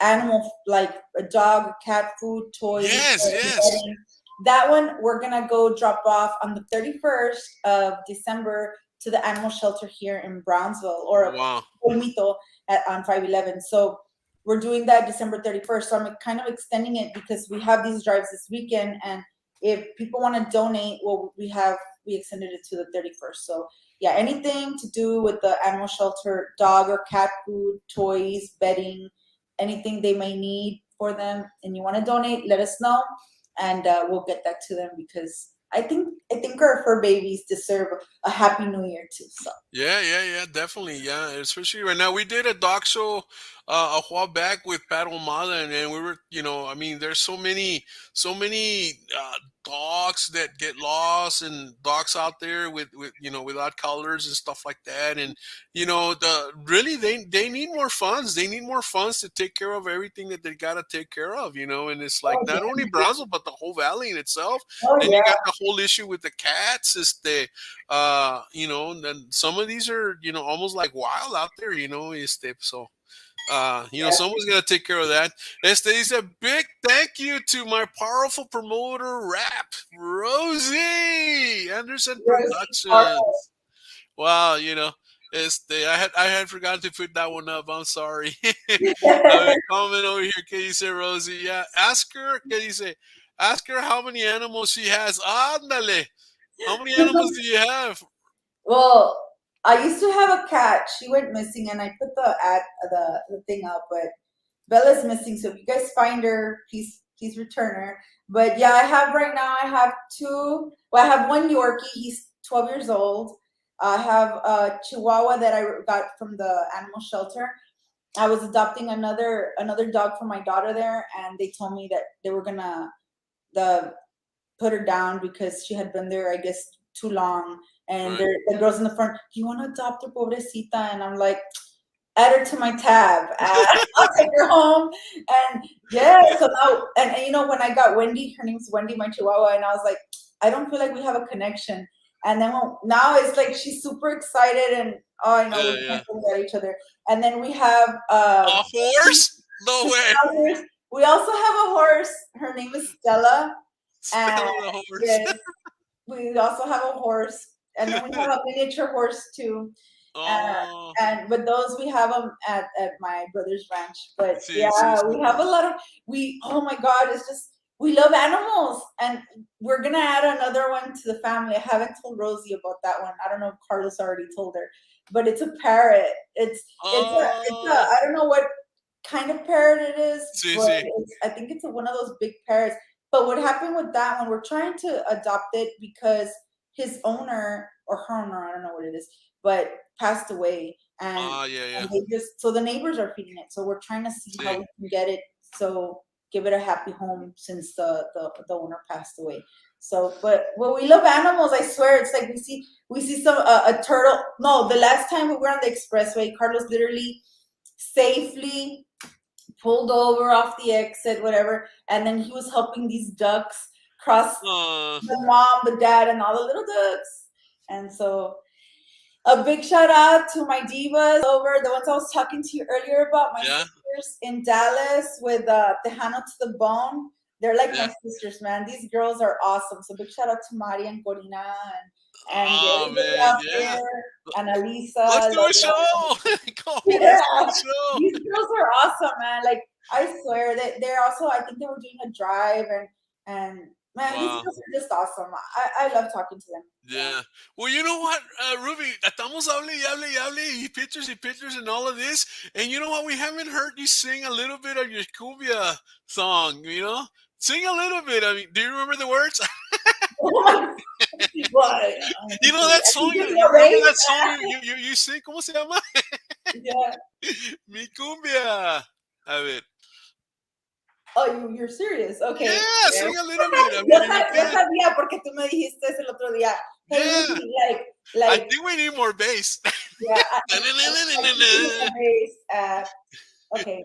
animal, like a dog, cat food, toys, Yes, yes. bedding. That one we're gonna go drop off on the 31st of December to the animal shelter here in Brownsville, or Wow. Olmito on 511. So we're doing that December 31st. So I'm kind of extending it because we have these drives this weekend, and if people want to donate, well, we extended it to the 31st. So yeah, anything to do with the animal shelter, dog or cat food, toys, bedding, anything they may need for them, and you want to donate, let us know, and we'll get that to them, because I think our fur babies deserve a happy new year too. So Yeah, yeah, yeah, definitely. Yeah, especially right now. We did a dog show a while back with Pat O'Malley, and we were, I mean, there's so many dogs that get lost, and dogs out there with without collars and stuff like that. And they need more funds. They need more funds to take care of everything that they gotta take care of. And it's like oh not only Brownsville but the whole valley in itself. Then yeah, you got the whole issue with the cats. Is the then some of these are, almost like wild out there, so yeah. someone's gonna take care of that. Dice a big thank you to my powerful promoter rap, Rosie Anderson Productions. Wow, I had forgotten to put that one up. I'm sorry. A ver, comment over here, ¿qué dice Rosie? Yeah, ask her, ¿qué dice? Ask her how many animals she has. Ándale. How many animals do you have? Well, I used to have a cat. She went missing, and I put the thing up, but Bella's missing. So if you guys find her, please return her. But yeah, I have two. Well, I have one Yorkie. He's 12 years old. I have a Chihuahua that I got from the animal shelter. I was adopting another dog for my daughter there, and they told me that they were gonna the put her down because she had been there, I guess, too long. And Right. the girls in the front, you want to adopt her, pobrecita? And I'm like, add her to my tab. I'll take her home. And yeah, so now, and when I got Wendy, her name's Wendy, my Chihuahua, and I was like, I don't feel like we have a connection. And then now it's like she's super excited, and oh, I know Yeah, we yeah. can't look at each other. And then we have A horse? No way. we also have a horse. Her name is Stella. And Spell the horse. yes, we also have a horse, and then we have a miniature horse too. Oh, And but those we have them at my brother's ranch. But see, yeah, see, see. we have a lot of oh my god, it's just we love animals, and we're gonna add another one to the family. I haven't told Rosie about that one. I don't know if Carlos already told her, but it's a parrot. It's a Oh, I don't know what kind of parrot it is, see, but see. I think it's one of those big parrots. But what happened with that one, we're trying to adopt it because his owner or her owner, I don't know what it is, but passed away. And, Yeah, yeah. and they just, so the neighbors are feeding it. So we're trying to see how See. we can get it. So give it a happy home since the owner passed away. So, but we love animals. I swear, it's like we see some a turtle. No, the last time we were on the expressway, Carlos literally safely pulled over off the exit, whatever, and then he was helping these ducks cross, Uh, the mom, the dad, and all the little ducks. And so a big shout out to my divas over, the ones I was talking to you earlier about, my yeah, sisters in Dallas with Tejano to the bone. They're like yeah. my sisters, man. These girls are awesome. So big shout out to Mari and Corina and Oh everybody man, out yeah. there, and Let's Alisa. do a show. Call me. Yeah, Let's do a show. these girls are awesome, man. Like I swear that they're also. I think they were doing a drive, and man, these Wow. girls are just awesome. I love talking to them. Yeah. Yeah. Well, you know what, Ruby? Estamos hable y hable y hable y pictures and all of this. And you know what? We haven't heard you sing a little bit of your cumbia song. Sing a little bit. I mean, do you remember the words? Well, You know that I song? can give You you a remember raise. that song? You sing? ¿Cómo se llama? Yeah. Mi cumbia. A ver. Oh, you're serious? Okay. Yeah, Yeah. sing a little bit. I mean, if you Yo can. sabía porque tú me dijiste el otro día. Hey, Yeah, Ruby, I like, think we need more bass. yeah, I think you need some bass. Okay.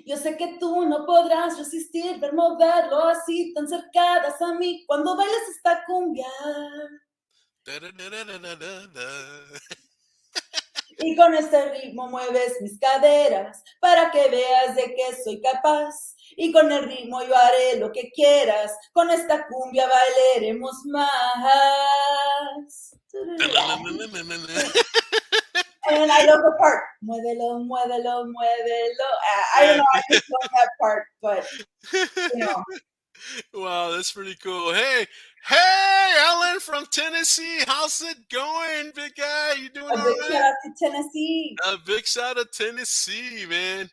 Yo sé que tú no podrás resistir ver moverlo así tan cercadas a mí cuando bailes esta cumbia. Y con este ritmo mueves mis caderas para que veas de qué soy capaz. Y con el ritmo yo haré lo que quieras. Con esta cumbia bailaremos más. And I love the part. Muévelo, muévelo, muévelo. I don't know. I just love that part, but you know. Wow, that's pretty cool. Hey, Alan from Tennessee. How's it going, big guy? You doing A all big right? shout out to Tennessee. A big shout out Tennessee, man.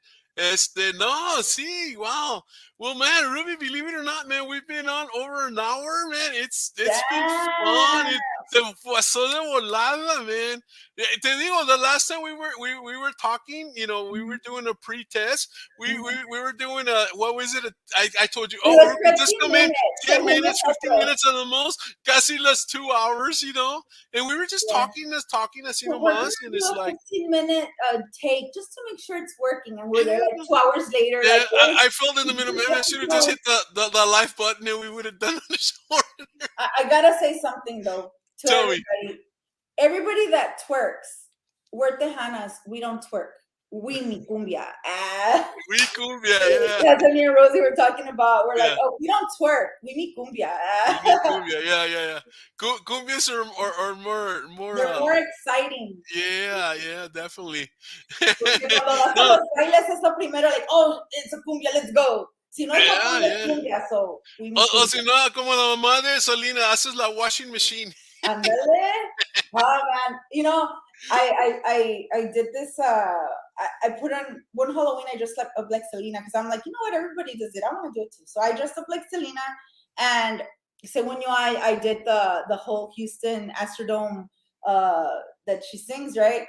No, see, wow. Well, man, Ruby, believe it or not, man, we've been on over an hour, man. It's been fun. Damn. Se pasó de volada, man. Te digo, the last time we were talking, we were doing a pre-test. We were doing what was it? I told you, It oh, was Ruby, just 15 come in, minutes. 10 Según minutes, 15 nosotros. minutes at the most. Casi las 2 hours, and we were just Yeah. talking así We're gonna nomás, and do it's a like, 15-minute take just to make sure it's working. And we're there yeah. like 2 hours later, Yeah, like, hey, I felt in the middle, man. I should have just hit the live button and we would have done the show. I gotta say something though to Tell me. everybody. Everybody that twerks, we're Tejanas, we don't twerk. We mi cumbia. We cumbia, yeah. That's what me and Rosie were talking about. We're like, Yeah. oh, we don't twerk. We mi cumbia. We cumbia, yeah. Cumbias are more. They're more exciting. Yeah, definitely. Porque cuando vas a No, los bailes es lo primero, like, oh, it's a cumbia, let's go. Si no es a cumbia, es yeah. cumbia, so we mi O si cumbia. no, como la mamá de Solina, haces la washing machine. Ándale. Oh man, I did this. I put on one Halloween. I dressed up like Selena because I'm like, you know what? Everybody does it. I want to do it too. So I dressed up like Selena, and so when I did the whole Houston Astrodome that she sings, right,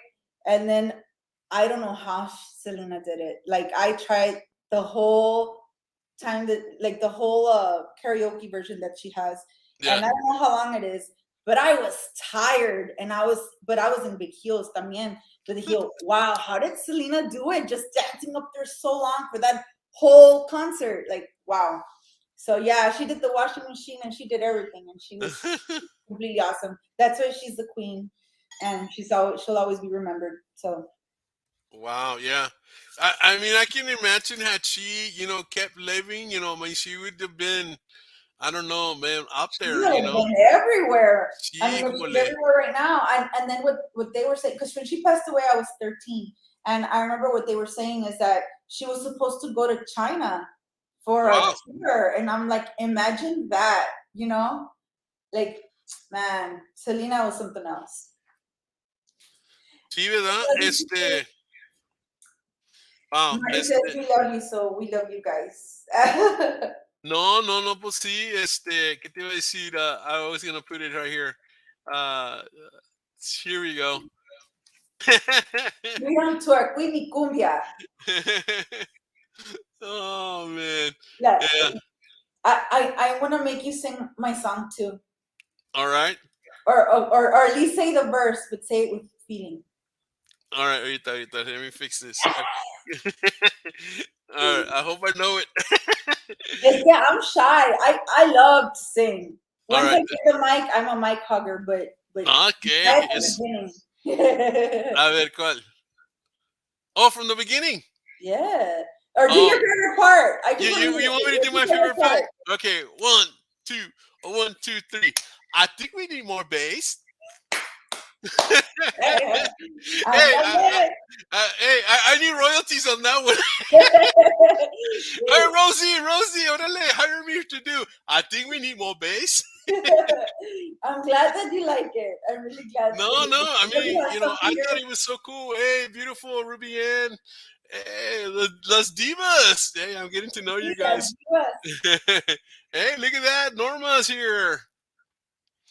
and then I don't know how Selena did it. Like I tried the whole time that like the whole karaoke version that she has, Yeah. and I don't know how long it is. But I was tired, and I was in big heels también. With the heel, wow, how did Selena do it? Just dancing up there so long for that whole concert, like wow. So yeah, she did the washing machine and she did everything, and she was completely awesome. That's why she's the queen, and she'll always be remembered. So Wow, yeah. I mean, I can imagine had she, kept living, I mean, she would have been, I don't know, man, up she's there, been everywhere. I mean, she's Híjole. everywhere right now. And then what they were saying, because when she passed away, I was 13, and I remember what they were saying is that she was supposed to go to China for a Wow. tour, and I'm like, imagine that, like, man, Selena was something else. Sí, ¿verdad? Wow, Marty says we love you, so we love you guys. no, pues sí, ¿qué te iba a decir? I was gonna put it right here. Here we go. We don't twerk, we mi cumbia. Oh man. Yeah. Yeah. I want to make you sing my song too. All right. Or at least say the verse, but say it with feeling. All right, ahorita, let me fix this. All right, I hope I know it. Yeah, I'm shy. I love to sing. Once All right. I get the mic, I'm a mic hugger, but Okay. that's the beginning. A ver, ¿cuál? Oh, from the beginning. Yeah. Or do your favorite part. I just You want me to do my favorite part? Okay, 1, 2, 1, 2, 3. I think we need more bass. Hey, I need royalties on that one. Hey, Rosie, orale, hire me to do. I think we need more bass. I'm glad that you like it. I'm really glad. No, I mean, I thought it was so cool. Hey, beautiful Ruby Ann. Hey, Las Divas. Hey, I'm getting to know you guys. Hey, look at that. Norma's here.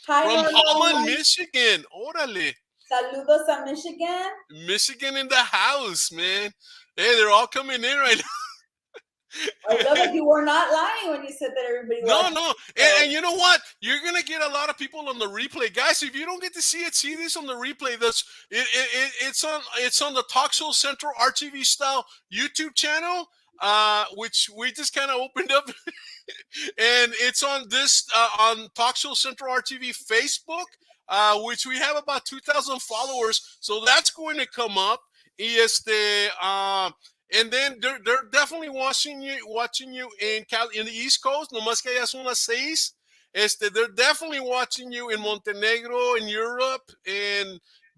Hi, from Norma. Holland, Michigan. Órale. Saludos a Michigan. Michigan in the house, man. Hey, they're all coming in right now. I love it. You were not lying when you said that everybody No, watched no, it. and you know what? You're gonna get a lot of people on the replay, guys. If you don't get to see it, see this on the replay. It's on the Talk Show Central RTV style YouTube channel, which we just kind of opened up, and it's on this on Talk Show Central RTV Facebook, which we have about 2,000 followers. So that's going to come up. Y and then they're definitely watching you in the East Coast. No más que ya son las 6. They're definitely watching you in Montenegro, in Europe,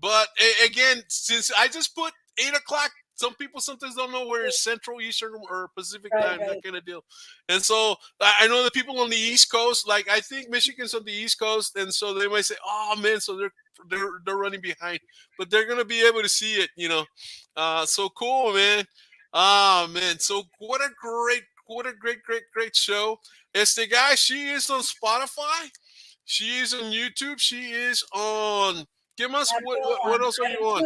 but again, since I just put 8 o'clock, some people sometimes don't know where it's Central, Eastern, or Pacific time, that kind of deal. And so I know the people on the East Coast, like I think Michigan's on the East Coast, and so they might say, "Oh man," so they're running behind, but they're gonna be able to see it, So cool, man. Ah, man. So what a great show. Guy, she is on Spotify. She is on YouTube. She is on. Give us what else are you on?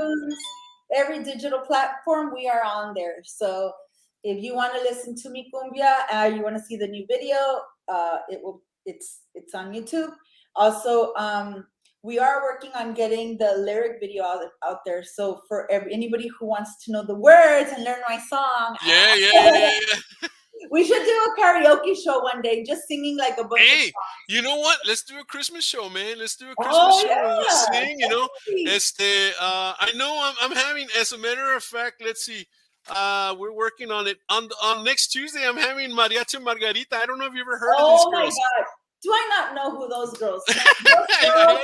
Every digital platform, we are on there. So if you want to listen to me Cumbia, you want to see the new video, it's on YouTube. Also, we are working on getting the lyric video out there. So for anybody who wants to know the words and learn my song, Yeah. we should do a karaoke show one day, just singing like a bunch of songs. You know what? Let's do a Christmas show, man. Let's do a Christmas show and we'll sing. I know I'm having. As a matter of fact, let's see. We're working on it. On next Tuesday, I'm having Mariachi Margarita. I don't know if you ever heard of these girls. Oh my God. Do I not know who those girls are? Those girls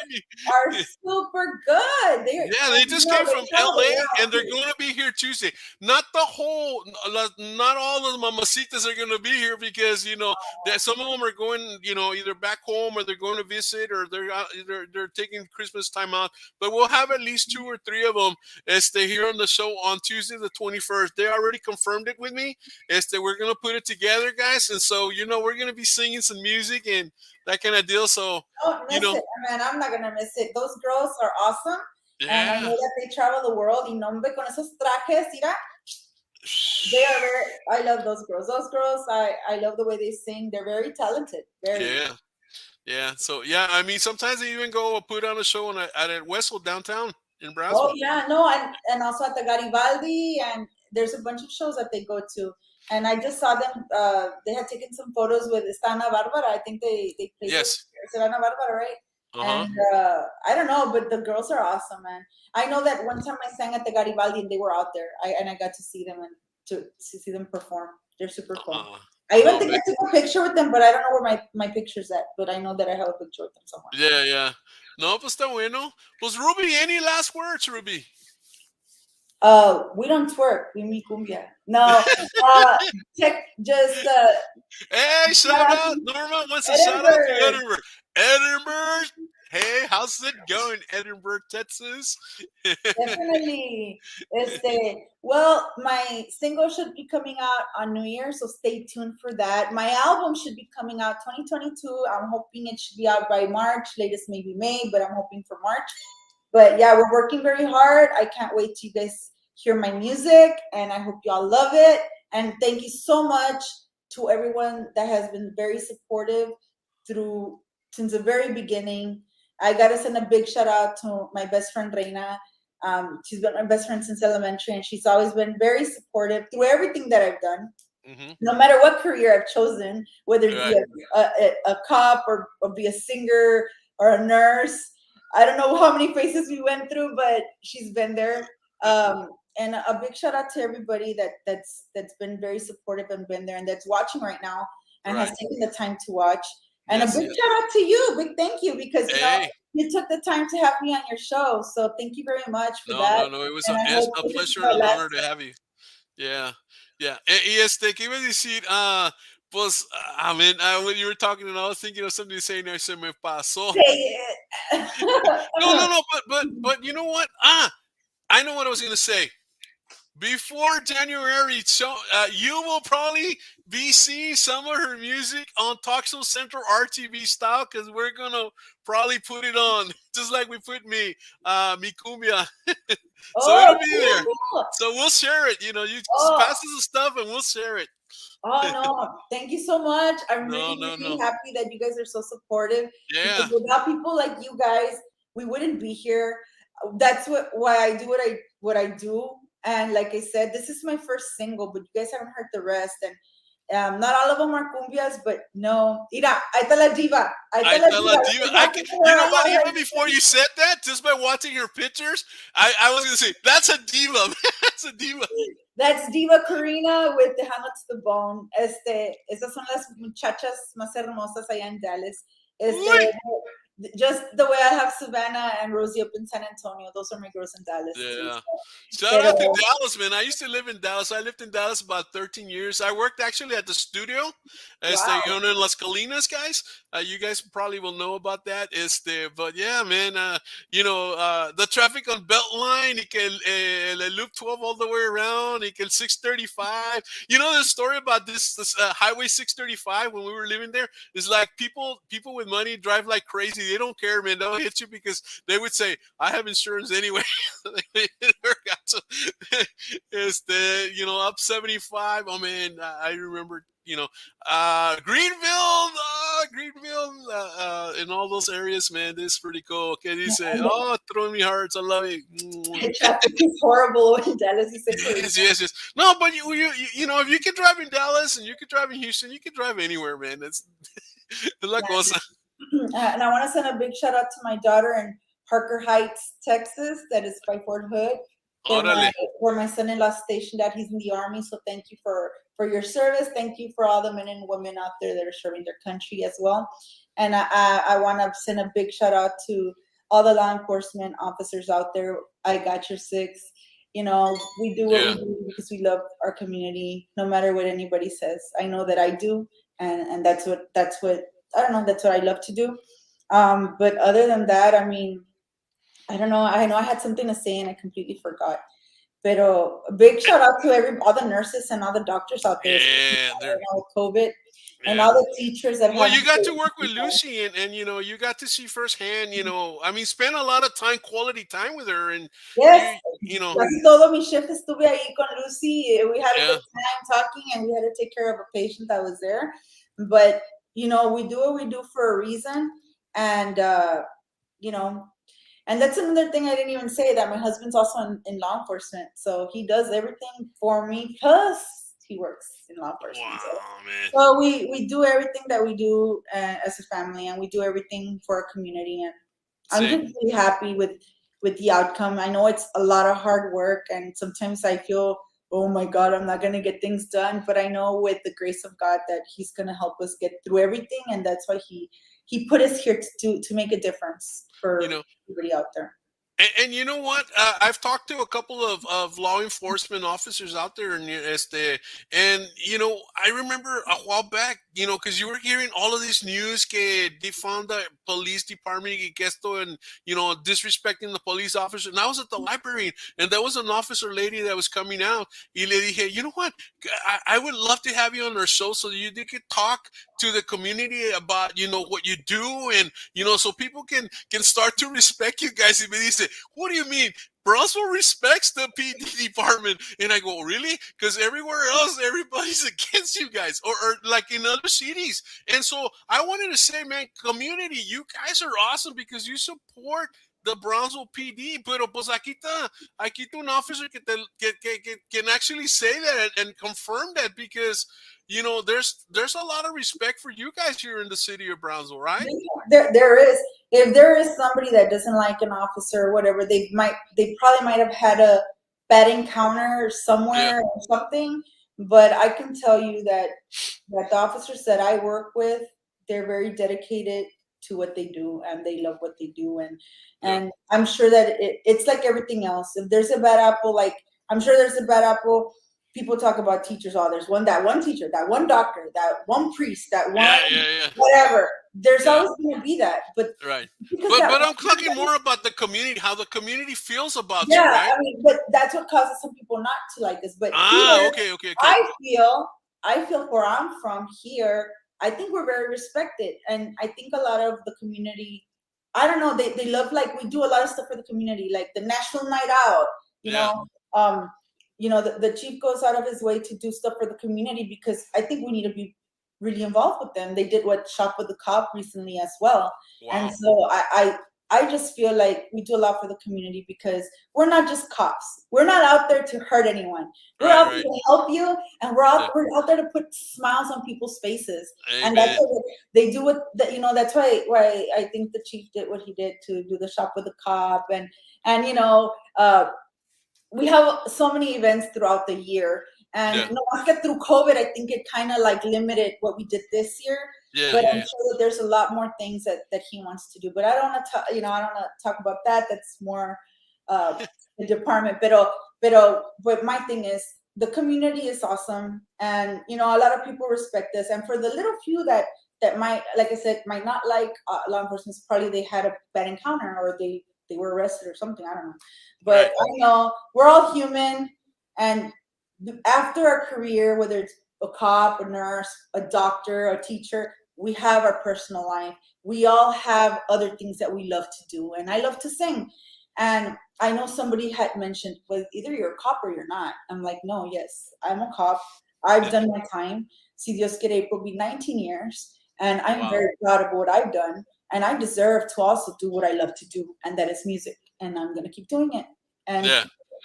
are super good. They just came from LA and they're going to be here Tuesday. Not all of the mamacitas are going to be here because, that some of them are going, either back home or they're going to visit or they're taking Christmas time out. But we'll have at least 2 or 3 of them here on the show on Tuesday the 21st. They already confirmed it with me. We're going to put it together, guys. And so, we're going to be singing some music and that kind of deal. So don't miss it, man. I'm not gonna miss it. Those girls are awesome. Yeah. And I know that they travel the world. Y nombre con esos trajes, mira. They are I love those girls. Those girls, I love the way they sing. They're very talented. Yeah. So I mean, sometimes they even go put on a show at Westwood downtown in Brownsville. Oh yeah, no, and also at the Garibaldi, and there's a bunch of shows that they go to. And I just saw them. They had taken some photos with Estana Barbara. I think they played. Yes. Estana Barbara, right? Uh-huh. And I don't know, but the girls are awesome, man. I know that one time I sang at the Garibaldi and they were out there. I got to see them and to see them perform. They're super cool. I even think I took a picture with them, but I don't know where my picture's at. But I know that I have a picture with them somewhere. Yeah. No, pues está bueno. Pues Ruby, any last words, Ruby? We don't twerk. We meet cumbia. No. Hey, shout out. Norma wants a shout out to Edinburgh. Edinburgh. Hey, how's it going, Edinburgh, Texas? Definitely. Well, my single should be coming out on New Year, so stay tuned for that. My album should be coming out 2022. I'm hoping it should be out by March, latest maybe May, but I'm hoping for March. But yeah, we're working very hard. I can't wait to you guys hear my music, and I hope y'all love it. And thank you so much to everyone that has been very supportive since the very beginning. I gotta send a big shout out to my best friend Reina. She's been my best friend since elementary, and she's always been very supportive through everything that I've done. Mm-hmm. No matter what career I've chosen, whether it be a cop or be a singer or a nurse. I don't know how many phases we went through, but she's been there. And a big shout out to everybody that's been very supportive and been there and that's watching right now and has taken the time to watch. And a big shout out to you, big thank you, because you took the time to have me on your show. So thank you very much for that. No, it was a pleasure and an honor to have you. Yeah. ¿Qué iba a decir? Pues, when you were talking and I was thinking of something to say and I se me pasó. No, but you know what? I know what I was going to say. Before January, so you will probably be seeing some of her music on Talk Show Central RTV style because we're going to probably put it on just like we put mi cumbia. So Oh, it'll be there. cool. So we'll share it. You just Oh, pass us the stuff and we'll share it. oh no, thank you so much. I'm No, really, no, really no. happy that you guys are so supportive because Yeah. without people like you guys, we wouldn't be here. That's why I do what I do. And like I said, this is my first single, but you guys haven't heard the rest. And not all of them are cumbias, but no. Mira, ahí está la diva. Ahí está I la tell diva. a diva. We're talking to You her know what? about Even her before you said that, just by watching her pictures, I was gonna say that's a diva. Man. That's a diva. That's Diva Karina with Tejano to the Bone. Esas son las muchachas más hermosas allá en Dallas. Uy. Just the way I have Savannah and Rosie up in San Antonio. Those are my girls in Dallas too. Yeah. So. Shout out to Dallas, man. I used to live in Dallas. I lived in Dallas about 13 years. I worked actually at the studio. Wow. In Las Colinas, guys. You guys probably will know about that. But yeah, man. The traffic on Beltline, el Loop 12 all the way around, el 635. You know the story about this Highway 635 when we were living there? It's like people with money drive like crazy. They don't care, man. They'll hit you because they would say, I have insurance anyway. Up 75. Oh man, I remember, Greenville, in all those areas, man. This is pretty cool. Okay, you say, oh, throwing me hearts. I love it. Traffic is horrible in Dallas. Yes. No, but if you can drive in Dallas and you can drive in Houston, you can drive anywhere, man. That's la cosa. And I want to send a big shout out to my daughter in Parker Heights, Texas. That is by Fort Hood. Where my son-in-law stationed at. He's in the Army. So thank you for your service. Thank you for all the men and women out there that are serving their country as well. And I want to send a big shout out to all the law enforcement officers out there. I got your six. We do what we do because we love our community, no matter what anybody says. I know that I do. And that's what I don't know. That's what I love to do. But other than that, I mean, I don't know. I know I had something to say and I completely forgot. Pero a big shout out to all the nurses and all the doctors out there. Yeah, they're with COVID and all the teachers that well, have. you got to work with Lucy, and you got to see firsthand. I mean, spend a lot of quality time with her, and yes, you todo mi shift estuve ahí con Lucy. We had a Yeah. good time talking, and we had to take care of a patient that was there. But we do what we do for a reason, and and that's another thing I didn't even say, that my husband's also in law enforcement, so he does everything for me. Plus, he works in law enforcement. Wow, man. So we do everything that we do as a family, and we do everything for our community. And I'm just really happy with the outcome. I know it's a lot of hard work, and sometimes I feel, oh my God, I'm not gonna get things done. But I know with the grace of God that He's gonna help us get through everything, and that's why He put us here to make a difference for everybody out there. And you know what? I've talked to a couple of law enforcement officers out there, and I remember a while back, because you were hearing all of this news que they found the police department que esto and disrespecting the police officer. And I was at the library, and there was an officer lady that was coming out. Y le dije, you know what? I would love to have you on our show so you could talk to the community about what you do, and so people can start to respect you guys. Y me dice, what do you mean? Brownsville respects the PD department. And I go, really? Because everywhere else, everybody's against you guys, or like in other cities. And so I wanted to say, man, community, you guys are awesome because you support the Brownsville PD. Pero pues aquí está un officer que can actually say that and confirm that, because there's a lot of respect for you guys here in the city of Brownsville, right? There is. If there is somebody that doesn't like an officer or whatever, they probably might have had a bad encounter somewhere or something. But I can tell you that the officers that I work with, they're very dedicated to what they do, and they love what they do. And I'm sure that it's like everything else. If there's a bad apple, like I'm sure there's a bad apple. People talk about teachers. Oh, there's that one teacher, that one doctor, that one priest, that one whatever. There's always going to be that, but right. But I'm talking more about the community, how the community feels about you, right? I mean, but that's what causes some people not to like us. But okay. I feel where I'm from here, I think we're very respected, and I think a lot of the community, I don't know, they love, like, we do a lot of stuff for the community, like the National Night Out. you know. The chief goes out of his way to do stuff for the community because I think we need to be really involved with them. They did Shop with the Cop recently as well. Wow. And so I just feel like we do a lot for the community because we're not just cops. We're not out there to hurt anyone. We're out there to help you, and we're out there to put smiles on people's faces. Amen. And that's what they do. That's why I think the chief did what he did to do the Shop with the Cop, and we have so many events throughout the year. And no, through COVID, I think it kind of like limited what we did this year. But I'm sure that there's a lot more things that he wants to do. But I don't want to talk, I don't want to talk about that. That's more the department. But my thing is the community is awesome, and a lot of people respect us. And for the little few that might, like I said, might not like law enforcement, probably they had a bad encounter or they were arrested or something. I don't know. But I know we're all human, and after our career, whether it's a cop, a nurse, a doctor, a teacher, we have our personal life. We all have other things that we love to do, and I love to sing. And I know somebody had mentioned, well, either you're a cop or you're not. I'm like, no, yes, I'm a cop. I've done my time. Si Dios quiere, it will be 19 years, and I'm very proud of what I've done. And I deserve to also do what I love to do, and that is music. And I'm going to keep doing it. And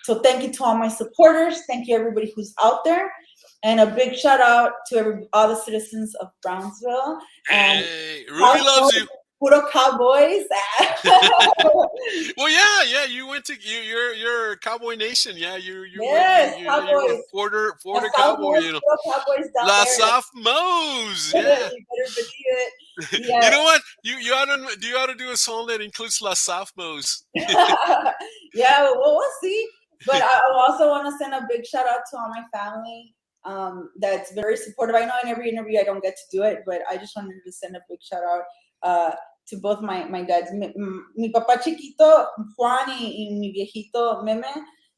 so thank you to all my supporters. Thank you, everybody who's out there. And a big shout out to all the citizens of Brownsville. And Ruby loves you. Puro Cowboys. Well, yeah, you went to you're Cowboy Nation, yeah. You're a Porter Cowboy, Cowboys down Las there. Afmos, You better believe it. Yeah. You know what? You ought to do a song that includes Las Afmos. Yeah, well, we'll see. But I also want to send a big shout out to all my family. That's very supportive. I know in every interview I don't get to do it, but I just wanted to send a big shout out to both my dads, mi papá chiquito Juan y mi viejito Meme,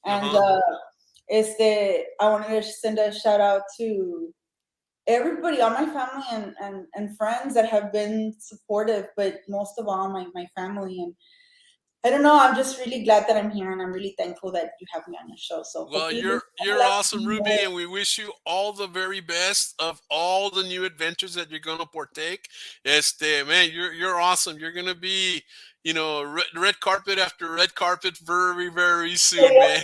and I wanted to send a shout out to everybody, all my family and friends that have been supportive, but most of all my family. And I don't know, I'm just really glad that I'm here, and I'm really thankful that you have me on the show. So well, you're awesome, Ruby, and we wish you all the very best of all the new adventures that you're gonna partake. Man, you're awesome. You're gonna be, red carpet after red carpet very, very soon, man.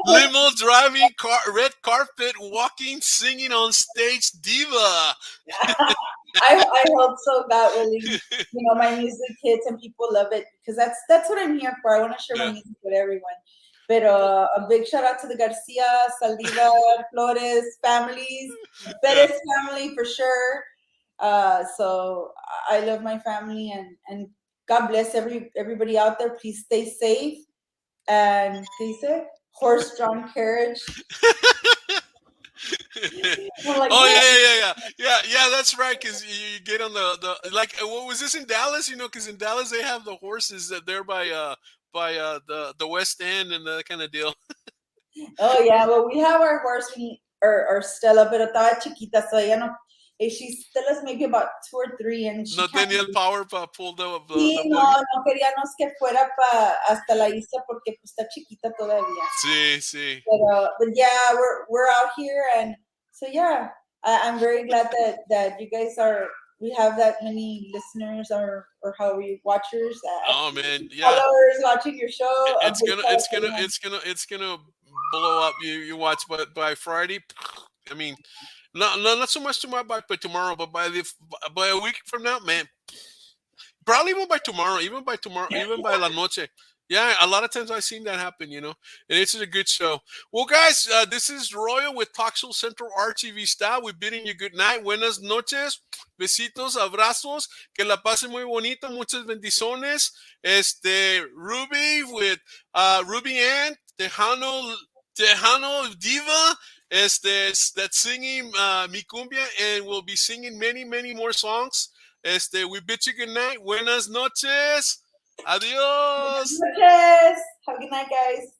Limo driving, red carpet walking, singing on stage, diva. I hope so, God willing. My music hits and people love it, because that's what I'm here for. I want to share my music with everyone. But a big shout out to the Garcia, Saldiva, Flores families, Perez family for sure. So I love my family, and God bless everybody out there. Please stay safe, and horse-drawn carriage. Like, yeah, that's right, because you get on the like, what was this in Dallas, because in Dallas they have the horses that they're by the West End and that kind of deal. Oh yeah, well, we have our horse, or Stella, pero estaba chiquita, so Stella's maybe about 2 or 3, and no tenía el power para pull the no queríamos que fuera hasta la isla porque pues está chiquita todavía. Sí. But yeah, we're out here, and so yeah, I'm very glad that you guys we have that many listeners or however you watchers. Oh man, yeah. Followers watching your show. It's gonna blow up. You watch, but by Friday, I mean, not so much by tomorrow, but by a week from now, man. Probably even by tomorrow, even by la noche. Yeah, a lot of times I've seen that happen, and it's a good show. Well, guys, this is Royal with Talk Show Central RTV style. We're bidding you good night. Buenas noches. Besitos, abrazos. Que la pasen muy bonito. Muchas bendiciones. Ruby with Ruby Ann, Tejano Diva. That's singing Mi Cumbia, and we'll be singing many, many more songs. We bid you good night. Buenas noches. Adios. Buenas noches. Have a good night, guys.